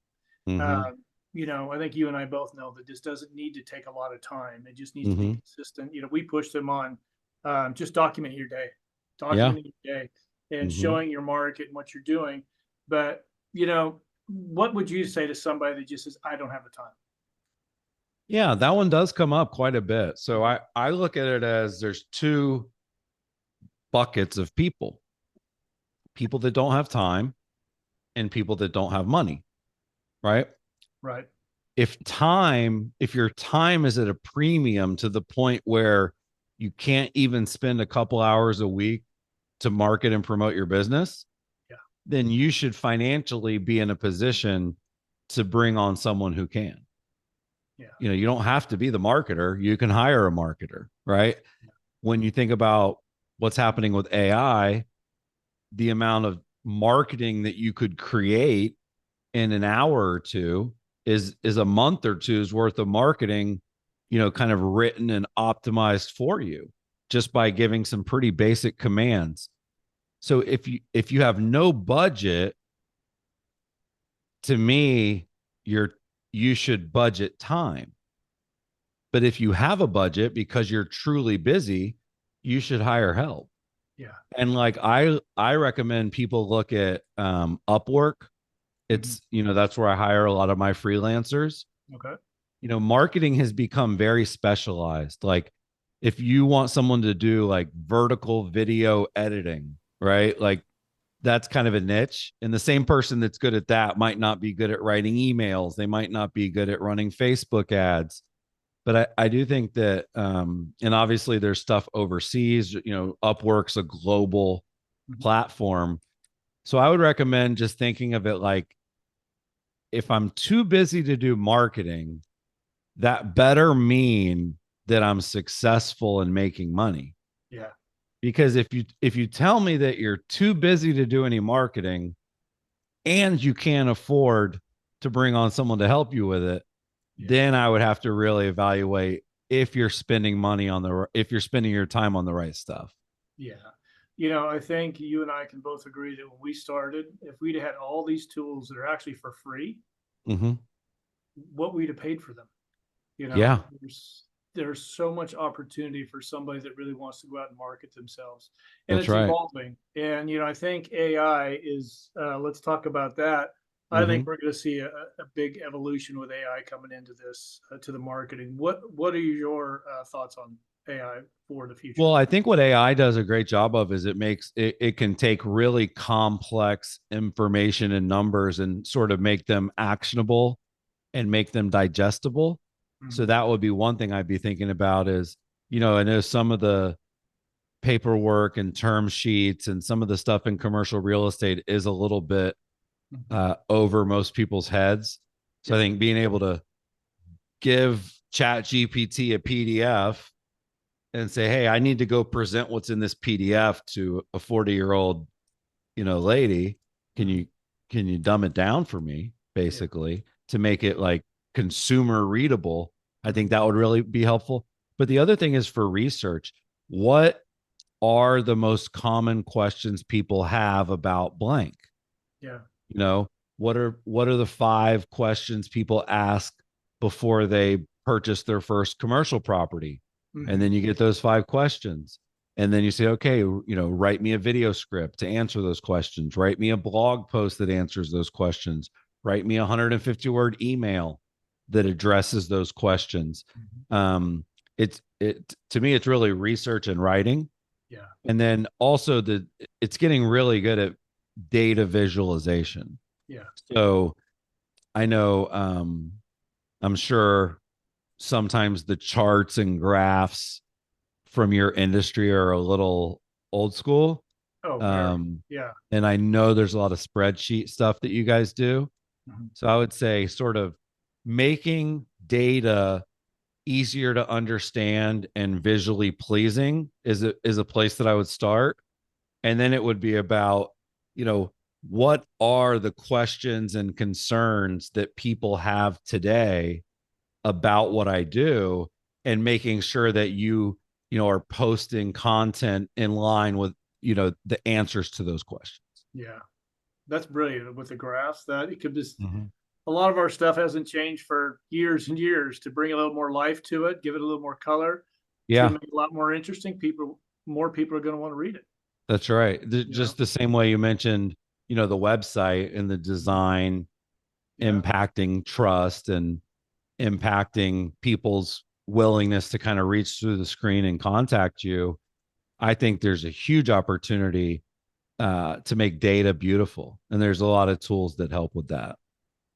Mm-hmm. I think you and I both know that this doesn't need to take a lot of time. It just needs to be Mm-hmm. consistent. We push them on, just document your day, Yeah. documenting your day and Mm-hmm. showing your market and what you're doing. But, what would you say to somebody that just says, I don't have the time? Yeah, that one does come up quite a bit. So I look at it as there's two buckets of people. People that don't have time and people that don't have money, right? Right. If your time is at a premium to the point where you can't even spend a couple hours a week to market and promote your business, Yeah. then you should financially be in a position to bring on someone who can. Yeah. You know, you don't have to be the marketer, you can hire a marketer, right? When you think about what's happening with AI, the amount of marketing that you could create in an hour or two is a month or two's worth of marketing, you know, kind of written and optimized for you just by giving some pretty basic commands. So if you have no budget, to me, you should budget time. But if you have a budget because you're truly busy, you should hire help. Yeah. And like I recommend people look at Upwork. Mm-hmm. It's, you know, that's where I hire a lot of my freelancers. Okay. You know, marketing has become very specialized. Like if you want someone to do like vertical video editing, right? Like that's kind of a niche. And the same person that's good at that might not be good at writing emails. They might not be good at running Facebook ads. But I do think that, and obviously there's stuff overseas, you know, Upwork's a global Mm-hmm. platform. So I would recommend just thinking of it like if I'm too busy to do marketing, that better mean that I'm successful in making money. Yeah. Because if you tell me that you're too busy to do any marketing and you can't afford to bring on someone to help you with it, Yeah. then I would have to really evaluate if you're spending money on if you're spending your time on the right stuff. Yeah. I think you and I can both agree that when we started, if we'd had all these tools that are actually for free, Mm-hmm. what we'd have paid for them. Yeah, There's so much opportunity for somebody that really wants to go out and market themselves, and that's it's right. evolving. And I think AI is. Let's talk about that. I Mm-hmm. think we're going to see a big evolution with AI coming into this to the marketing. What are your thoughts on AI for the future? Well, I think what AI does a great job of is it can take really complex information and numbers and sort of make them actionable and make them digestible. So Mm-hmm. that would be one thing I'd be thinking about is, you know, I know some of the paperwork and term sheets and some of the stuff in commercial real estate is a little bit Mhm. over most people's heads. So I Yeah. think being able to give Chat GPT a PDF and say, "Hey, I need to go present what's in this PDF to a 40-year-old, lady. Can Mhm. you can you dumb it down for me, Yeah. basically, to make it like consumer readable?" I think Mhm. that would really be helpful. But the other thing is for research. What are the most common questions people have about blank? Yeah. you know what are the 5 questions people ask before they purchase their first commercial property? And Mhm. then you get those 5 questions, and then you say, okay, write me a video script to answer those questions, write me a blog post that answers those questions, write me a 150 word email that addresses those questions. Mhm. Um it's it to me, it's really research and writing. Yeah. And then also it's getting really good at data visualization. Yeah. So I know, I'm sure sometimes the charts and graphs from your industry are a little old school. Oh, very. Um, Yeah. and I know there's a lot of spreadsheet stuff that you guys do. Mhm. So I would say sort of making data easier to understand and visually pleasing is a place that I would start. And then it would be about, you know what are the questions and concerns that people have today about what I do, and making sure that are posting content in line with the answers to those questions. Yeah. That's brilliant with the graphs. That it could just Mhm. a lot of our stuff hasn't changed for years and years. To bring a little more life to it, give it a little more color, it's going Yeah, to make it a lot more interesting. More people are going to want to read it. that's right. You know? Just the same way you mentioned, the website and the Mhm. design Yeah. impacting trust and impacting people's willingness to kind of reach through the screen and contact you. I think there's a huge opportunity to make data beautiful, and there's a lot of tools that help with that.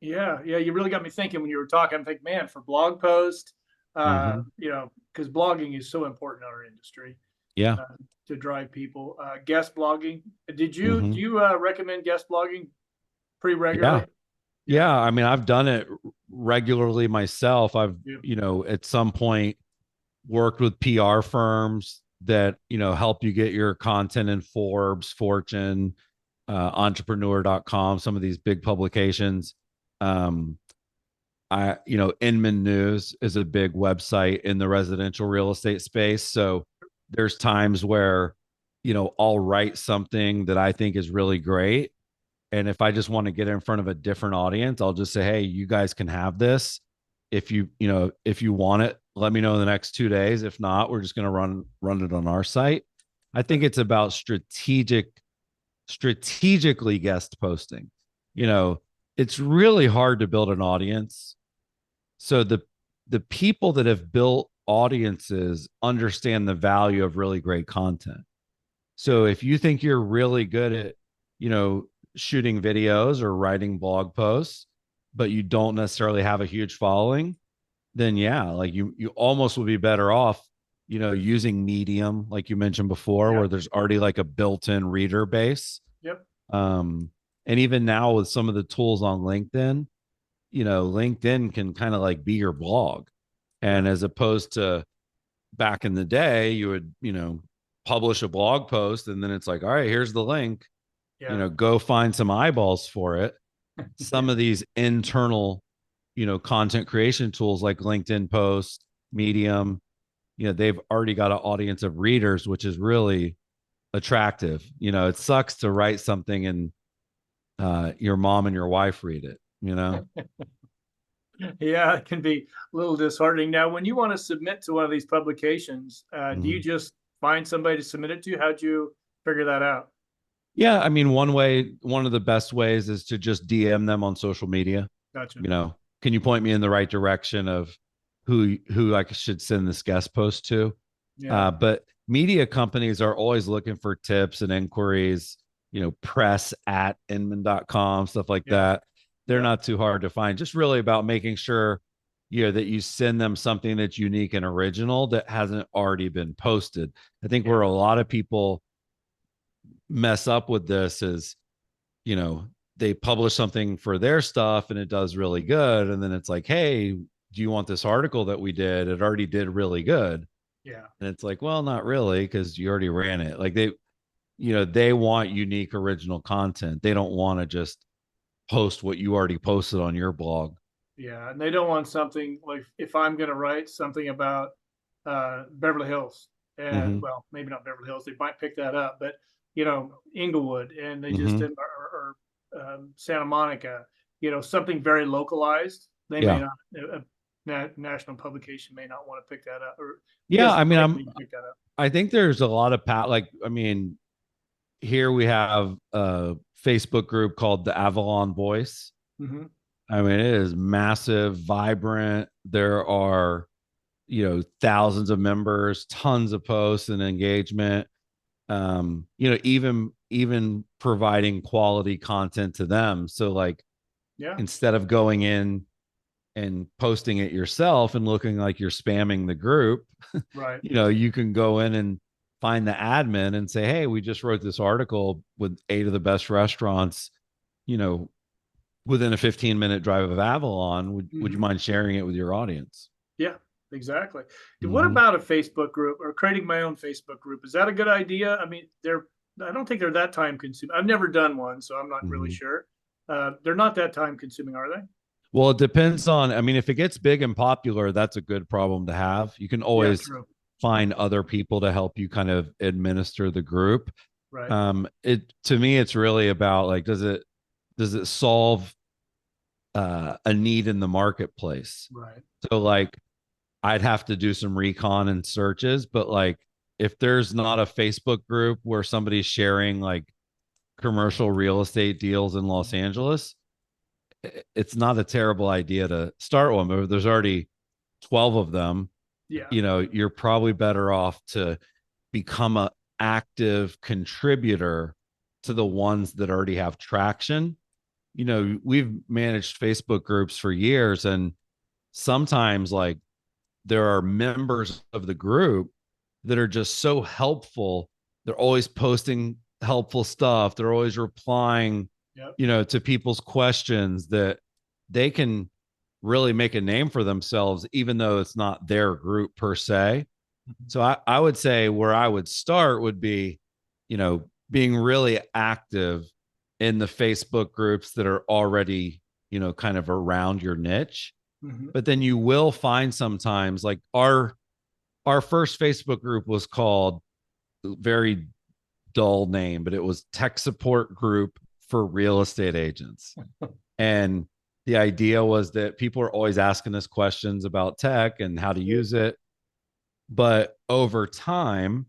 Yeah. Yeah. You really got me thinking when you were talking. I'm thinking, man, for blog posts, Hmm. because blogging is so important in our industry Yeah. uh, to drive people. Guest blogging. Do Hmm. you recommend guest blogging pretty Yeah. regularly? Yeah. Yeah. I mean, I've done it regularly myself. I've, Yeah. at some point worked with PR firms that, help you get your content in Forbes, Fortune, entrepreneur.com, some of these big publications. Um, Inman News is a big website in the residential real estate space. So there's times where, I'll write something that I think is really great. And if I just want to get in front of a different audience, I'll just say, hey, you guys can have this. If you want it, let me know in the next 2 days. If not, we're just going to run it on our site. I think it's about strategically guest posting. You Yeah. know, it's really hard to build an audience. So the people that have built audiences understand the value of really great content. So Yeah. if you think you're really good at, you know, shooting videos or writing blog posts, but you don't necessarily have a huge following, then yeah, like you almost would be better off, using Medium, like you mentioned before, Yeah. where there's already like a built-in reader base. Yep. Um, and even now with some of the tools on LinkedIn, LinkedIn can kind of like be your blog. Yeah. And as opposed to back in the day, you would, publish a blog post and then it's like, all right, here's the link, Yeah. go find some eyeballs for it. Yeah. Some of these internal, content creation tools like LinkedIn Post, Medium, they've already got an audience of readers, which is really attractive. It sucks to write something and your mom and your wife read it. Yeah, it can be a little disheartening. Now, when you want to submit to one of these publications, do you Mhm. just find somebody to submit it to? How'd you figure that out? Yeah, I mean, one of the best ways is to just DM them on social media. Gotcha. Can you point me in the right direction of who I should send this guest post to? Yeah. But media companies are always looking for tips and inquiries, press@inman.com, stuff like Yeah. that. They're Yeah. not too hard to find. Just really about making sure, that you send them something that's unique and original that hasn't already been posted. I think Yeah. where a lot of people mess up with this is, you know, they publish something for their stuff and it does really good. And then it's like, hey, do you want this article that we did? It already did really good. Yeah. And it's like, well, not really, because you already ran it. Like they want unique original content. They don't want to just post what you already posted on your blog. Yeah. And they don't want something like if I'm going to write something about Beverly Hills, and Mm-hmm. well, maybe not Beverly Hills, they might pick that up, but Inglewood, and they just Mm-hmm. Santa Monica, something very localized. They may Yeah. not, national publication may not want to pick that up, or Yeah. because I mean, they can pick that up. I think there's a lot of like, I mean, here we have a Facebook group called the Avalon Voice. Mm-hmm. I mean, it is massive, vibrant. There are, thousands of members, tons of posts and engagement. Even providing quality content to them. So like Yeah. instead of going in and posting it yourself and looking like you're spamming the group, Right. you can go in and find the admin and say, hey, we just wrote this article with 8 of the best restaurants, you know, within a 15-minute drive of Avalon. Would you Mm-hmm. mind sharing it with your audience? Yeah, exactly. What Mm-hmm. about a Facebook group or creating my own Facebook group? Is that a good idea? I mean, I don't think they're that time consuming. I've never done one, so I'm not really Mm-hmm. sure. They're not that time consuming, are they? Well, it depends on, I mean, if it gets big and popular, that's a good problem to have. You can Yeah, always true. find other people to help you kind of administer the group. Right. It to me, it's really about like, does it solve a need in the marketplace? Right. So like I'd have to do some recon and searches, but like if there's not a Facebook group where somebody's sharing like commercial real estate deals in Los Angeles, it's not a terrible idea to start one. But if there's already 12 of them, Yeah. you're probably better off to become a active contributor to the ones that already have traction. We've managed Facebook groups for years, and sometimes like there are members of the group that are just so helpful. They're always posting helpful stuff. They're always replying, Yep. to people's questions that they can really make a name for themselves, even though it's not their group per se. So I would say where I would start would be, being really active in the Facebook groups that are already, kind of around your niche. Mm-hmm. But then you will find sometimes like our first Facebook group was called, very dull name, but it was Tech Support Group for Real Estate Agents. And the idea was that people are always asking us questions about tech and how to use it. But over time,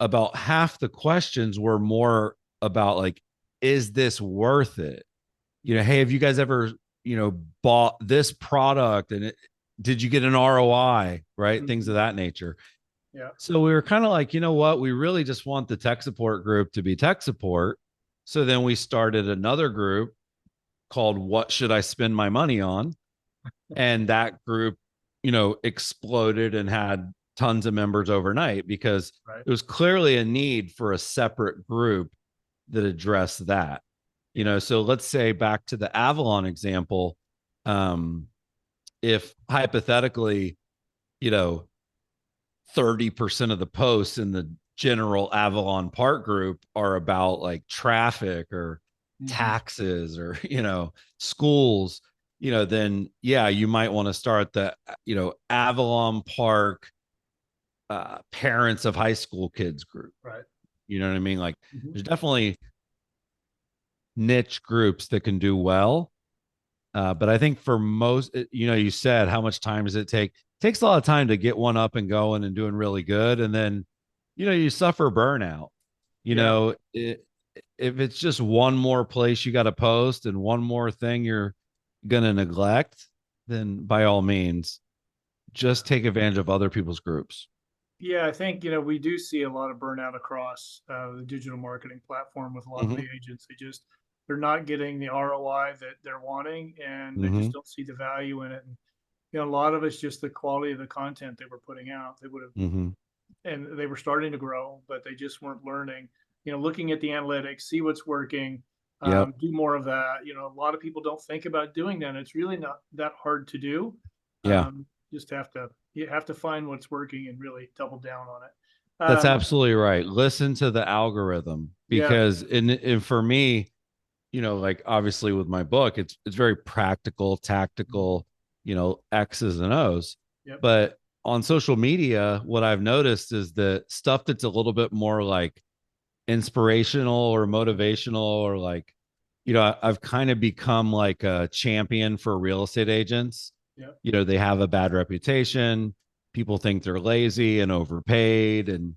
about half the questions were more about like, is this worth it? Hey, have you guys ever, bought this product and did you get an ROI, right? Things of Mm-hmm. that nature. Yeah. So we were kind of like, you know what? We really just want the tech support group to be tech support. So then we started another group called What Should I Spend My Money On? And that group, exploded and had tons of members overnight because Right. there was clearly a need for a separate group that addressed that. Yeah. So let's say back to the Avalon example, um, if hypothetically, you know, 30% of the posts in the general Avalon Park group are about like traffic or Mm-hmm. taxes or, schools, then yeah, you might want to start the, Avalon Park parents of high school kids group. Right. You know what I mean? Like Mm-hmm. there's definitely niche groups that can do well. But I think for most, you said how much time does it take? It takes a lot of time to get one up and going and doing really good. And then, you suffer burnout. You Yeah. know, it, if it's just one more place you got to post and one more thing you're going to neglect, then by all means, just take advantage of other people's groups. Yeah, I think we do see a lot of burnout across the digital marketing platform with a lot of Mm-hmm. the agents. They're not getting the ROI that they're wanting, and they Mm-hmm. just don't see the value in it. And a lot of it's just the quality of the content they were putting out. They would have, Mm-hmm. and they were starting to grow, but they just weren't learning. Looking at the analytics, see what's working, Yep. Do more of that. A lot of people don't think about doing that. And it's really not that hard to do. Yeah. Just you have to find what's working and really double down on it. That's absolutely right. Listen to the algorithm Yeah. because in for me, like obviously with my book, it's very practical, tactical, X's and O's. Yep. But on social media, what I've noticed is that stuff that's a little bit more like inspirational or motivational or like, I've kind of become like a champion for real estate agents. Yep. They have a bad reputation. People think they're lazy and overpaid. And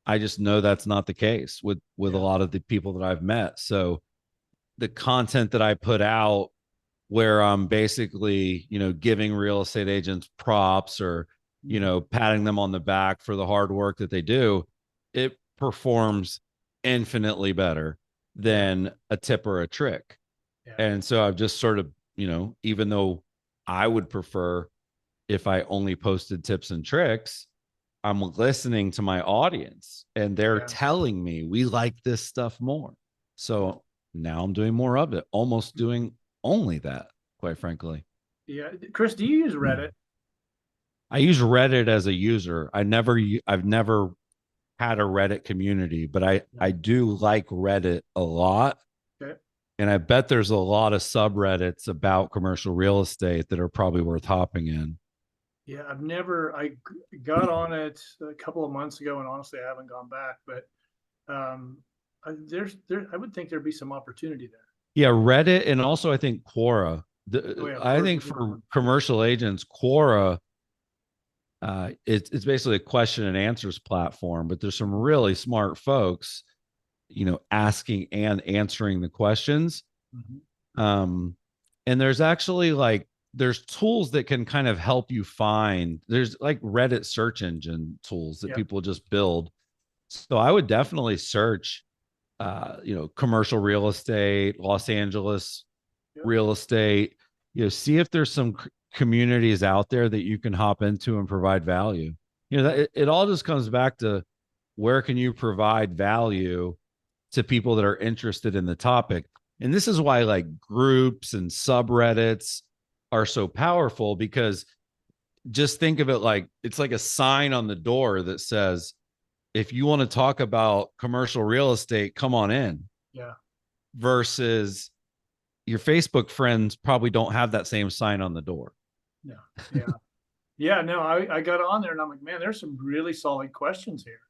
I just know that's not the case with a Yeah. lot of the people that I've met. So the content that I put out where I'm basically, giving real estate agents props or, patting them on the back for the hard work that they do, it performs infinitely better Yeah. than a tip or a trick. Yeah. And so I've just sort of, even though I would prefer if I only posted tips and tricks, I'm listening to my audience and they're Yeah. telling me we like this stuff more. So now I'm doing more of it, almost doing only that, quite frankly. Yeah. Chris, do you use Reddit? I use Reddit as a user. I've never had a Reddit community, but I No. do like Reddit a lot. Okay. And I bet there's a lot of subreddits about commercial real estate that are probably worth hopping in. Yeah, I got on it a couple of months ago, and honestly, I haven't gone back. But I would think there'd be some opportunity there. Yeah, Reddit and also I think Quora. Oh yeah, I Core's a think good for one. commercial agents, Quora, it's basically a question and answers platform, but there's some really smart folks, asking and answering the questions. Mhm. Um, and there's actually like there's tools that can kind of help you find. There's like Reddit search engine tools that Yep. people just build. So I would definitely search, commercial real estate, Los Angeles Yep. real estate, see if there's some communities out there that you can hop into and provide value. Yep. It all just comes back to where can you provide value to people that are interested in the topic. And this is why like groups and subreddits are so powerful because just think of it like it's like a sign on the door that says, if you want to talk about commercial real estate, come on in. Yeah. Versus your Facebook friends probably don't have that same sign on the door. Yeah. Yeah. Yeah. No, I got on there and I'm like, man, there's some really solid questions here,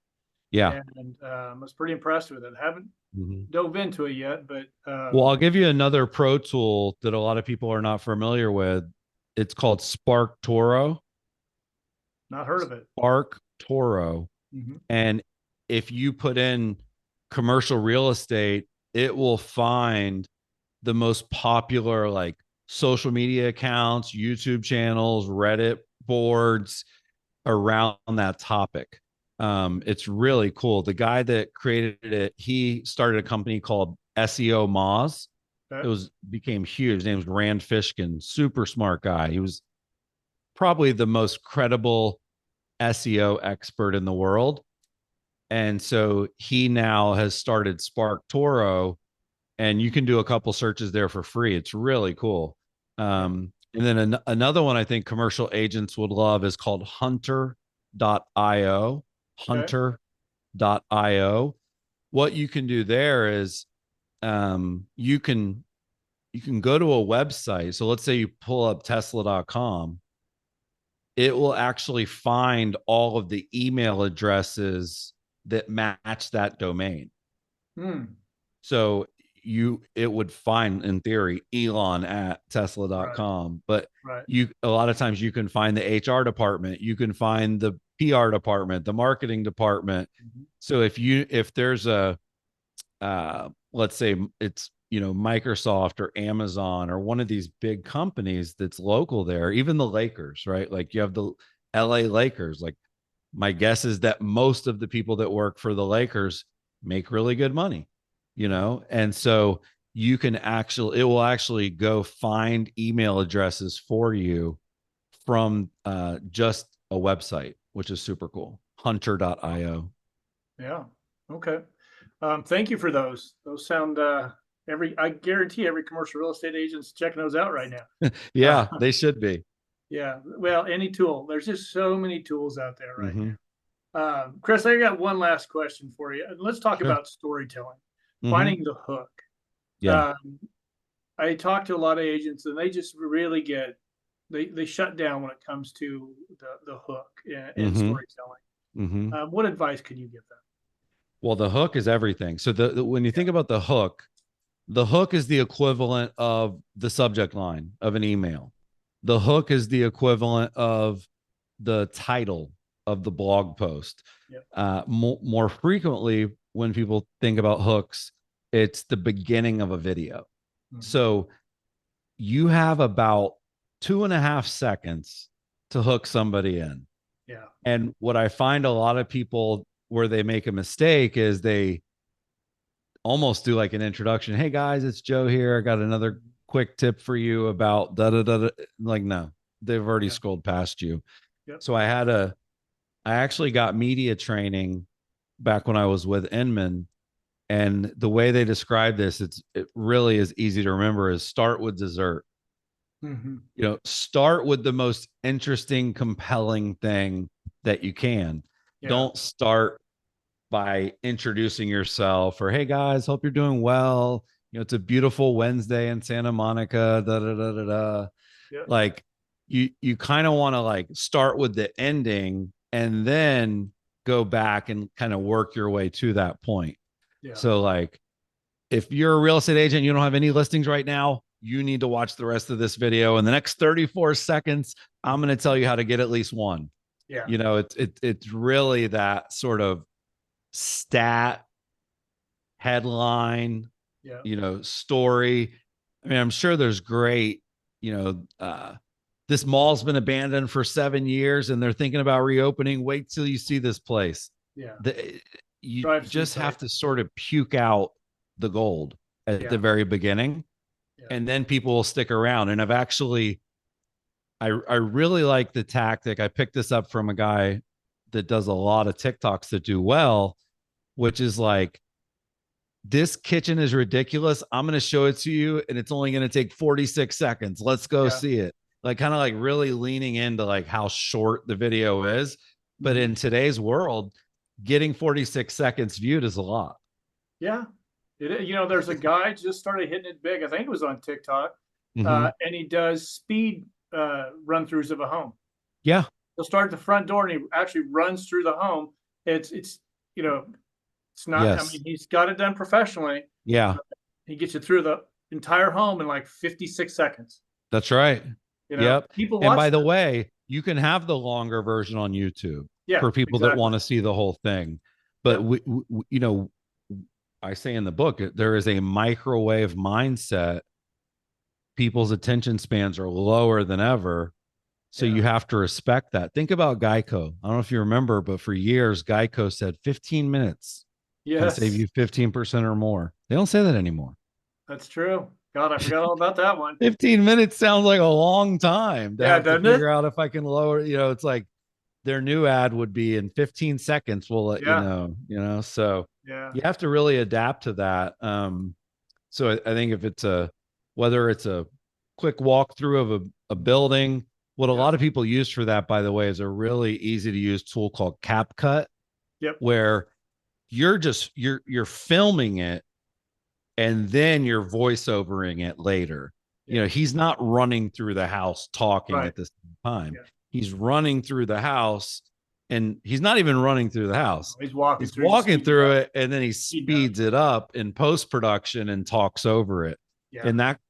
Yeah. and I was pretty impressed with it. Haven't Mm-hmm. dove into it yet, but Well, I'll give you another pro tool that a lot of people are not familiar with. It's called Spark Toro. not heard of it. Spark Toro. Mm-hmm. And if you put in commercial real estate, it will find the most popular like social media accounts, YouTube channels, Reddit boards around that topic. It's really cool. The guy that created it, he started a company called SEO Moz. It Okay. was became huge. His name was Rand Fishkin, super smart guy. He was probably the most credible SEO expert in the world. And so he now has started Spark Toro, and you can do a couple searches there for free. It's really cool. Okay. And then another one I think commercial agents would love is called hunter.io. Okay. Hunter.io. What you can do there is you can go to a website. So let's say you pull up tesla.com, it will actually find all of the email addresses that match that domain. Hmm. So it would find in theory Elon at Right. tesla.com, but Right. a lot of times you can find the HR department, you can find the PR department, the marketing department. Mm-hmm. So if there's a let's say it's Microsoft or Amazon or one of these big companies that's local there, even the Lakers, right? Like you have the LA Lakers. Like my guess is that most of the people that work for the Lakers make really good money, and so it will actually go find email addresses for you from just a website, which is super cool. Hunter.io. Yeah. Okay. Thank you for those. Those sound I guarantee every commercial real estate agent's checking those out right now. Yeah, they should be. Yeah. Well, any tool. There's just so many tools out there right Hmm. now. Chris, I got one last question for you. Let's talk Sure. about storytelling, Hmm. finding the hook. Yeah. Um, I talk to a lot of agents, and they just really they shut down when it comes to the hook and Hmm. storytelling. Hmm. What advice can you give them? Well, the hook is everything. So when you think about the hook is the equivalent of the subject line of an email. The hook is the equivalent of the title of the blog post. Yeah. More frequently, when people think about hooks, it's the beginning of a video. Mm-hmm. So you have about 2.5 seconds to hook somebody in. Yeah. And what I find a lot of people where they make a mistake is they almost do like an introduction. Hey guys, it's Joe here. I got another Mm-hmm. quick tip for you about da da da. Like, no, they've already Yeah. scrolled past you. Yep. So I actually got media training back when I was with Inman. And the way they describe this, it really is easy to remember is start with dessert. Mm-hmm. Start with the most interesting, compelling thing that you can. Yeah. Don't start by introducing yourself or, hey guys, hope you're doing well. It's a beautiful Wednesday in Santa Monica. Da da da da da. Yeah. Like you kind of want to like start with the ending and then go back and kind of work your way to that point. Yeah. So like if you're a real estate agent, you don't have any listings right now, you need to watch the rest of this video. In the next 34 seconds, I'm going to tell you how to get at least one. Yeah. It's really that sort of stat headline, Yeah. story. I mean, I'm sure there's great, you know, this mall's been abandoned for 7 years and they're thinking about reopening. Wait till you see this place. Yeah. You Drive-through just have site. to sort of puke out the gold at the Yeah. very beginning, Yeah. and then people will stick around. And I really like the tactic. I picked this up from a guy that does a lot of TikToks that do well, which is like, this kitchen is ridiculous. I'm going to show it to you and it's only going to take 46 seconds. Let's go Yeah. see it. Like kind of like really leaning into like how short the video is. But Mm-hmm. in today's world, getting 46 seconds viewed is a lot. Yeah. There's a guy just started hitting it big. I think it was on TikTok, Mm-hmm. and he does speed run-throughs of a home. Yeah. He'll start at the front door and he actually runs through the home. It's you know, it's not. I Yes. mean, he's got it done professionally. Yeah. He gets you through the entire home in like 56 seconds. That's right. Yep. People And watch by the that. way, you can have the longer version on YouTube Yeah, for people that exactly. want to see the whole thing. But Yep. I say in the book, there is a microwave mindset. People's attention spans are lower than ever. So Yeah. you have to respect that. Think about Geico. I don't know if you remember, but for years, Geico said 15 minutes can save Yes, you 15% or more. They don't say that anymore. that's true. God, I forgot all about that one. 15 minutes sounds like a long time to Yeah, have to doesn't it? figure out if I can lower, it's like their new ad would be in 15 seconds. We'll let Yeah. so Yeah. you have to really adapt to that. So I think if whether it's a quick walkthrough of a building, what a Yeah. lot of people use for that, by the way, is a really easy to use tool called CapCut, Yep. where you're filming it and then you're voiceovering it later. Yeah. He's not running through the house talking Right. at the same time. Yeah. He's running through the house and he's not even running through the house. He's walking He's through, just walking speeding through up. it and then he Speeding up. speeds it up in post production and talks over it. Yeah. And that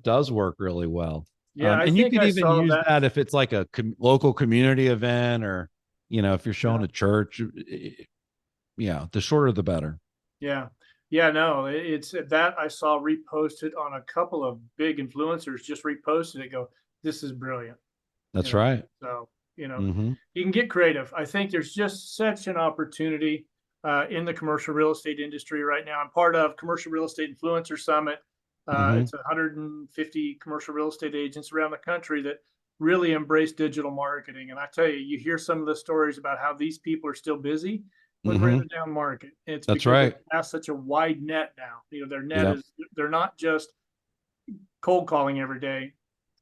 does work really well. Yeah. I And you think could I even saw use that. that if it's like a local community event or, if you're showing Yeah. a church, yeah, the shorter the better. Yeah. Yeah. No, it's that I saw reposted on a couple of big influencers just reposted it. Go, this is brilliant. That's right. So, Mm-hmm. you can get creative. I think there's just such an opportunity in the commercial real estate industry right now. I'm part of Commercial Real Estate Influencer Summit. Mm-hmm. It's 150 commercial real estate agents around the country that really embrace digital marketing. And I tell you, you hear some of the stories about how these people are still busy. when we're in a down market. It's That's because they right. cast such a wide net now. Their net Yep. is, they're not just cold calling every day.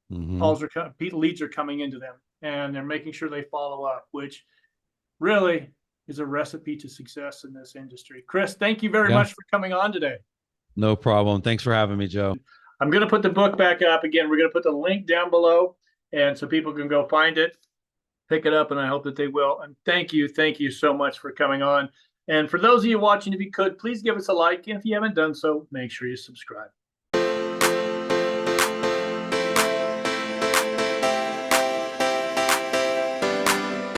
Hmm. Leads are coming into them, and they're making sure they follow up, which really is a recipe to success in this industry. Chris, thank you very Yeah. much for coming on today. No problem. Thanks for having me, Joe. I'm going to put the book back up again. We're going to put the link down below, and so people can go find it, pick it up, and I hope that they will. And thank you so much for coming on. And for those of you watching, if you could, please give us a like. And if you haven't done so, make sure you subscribe.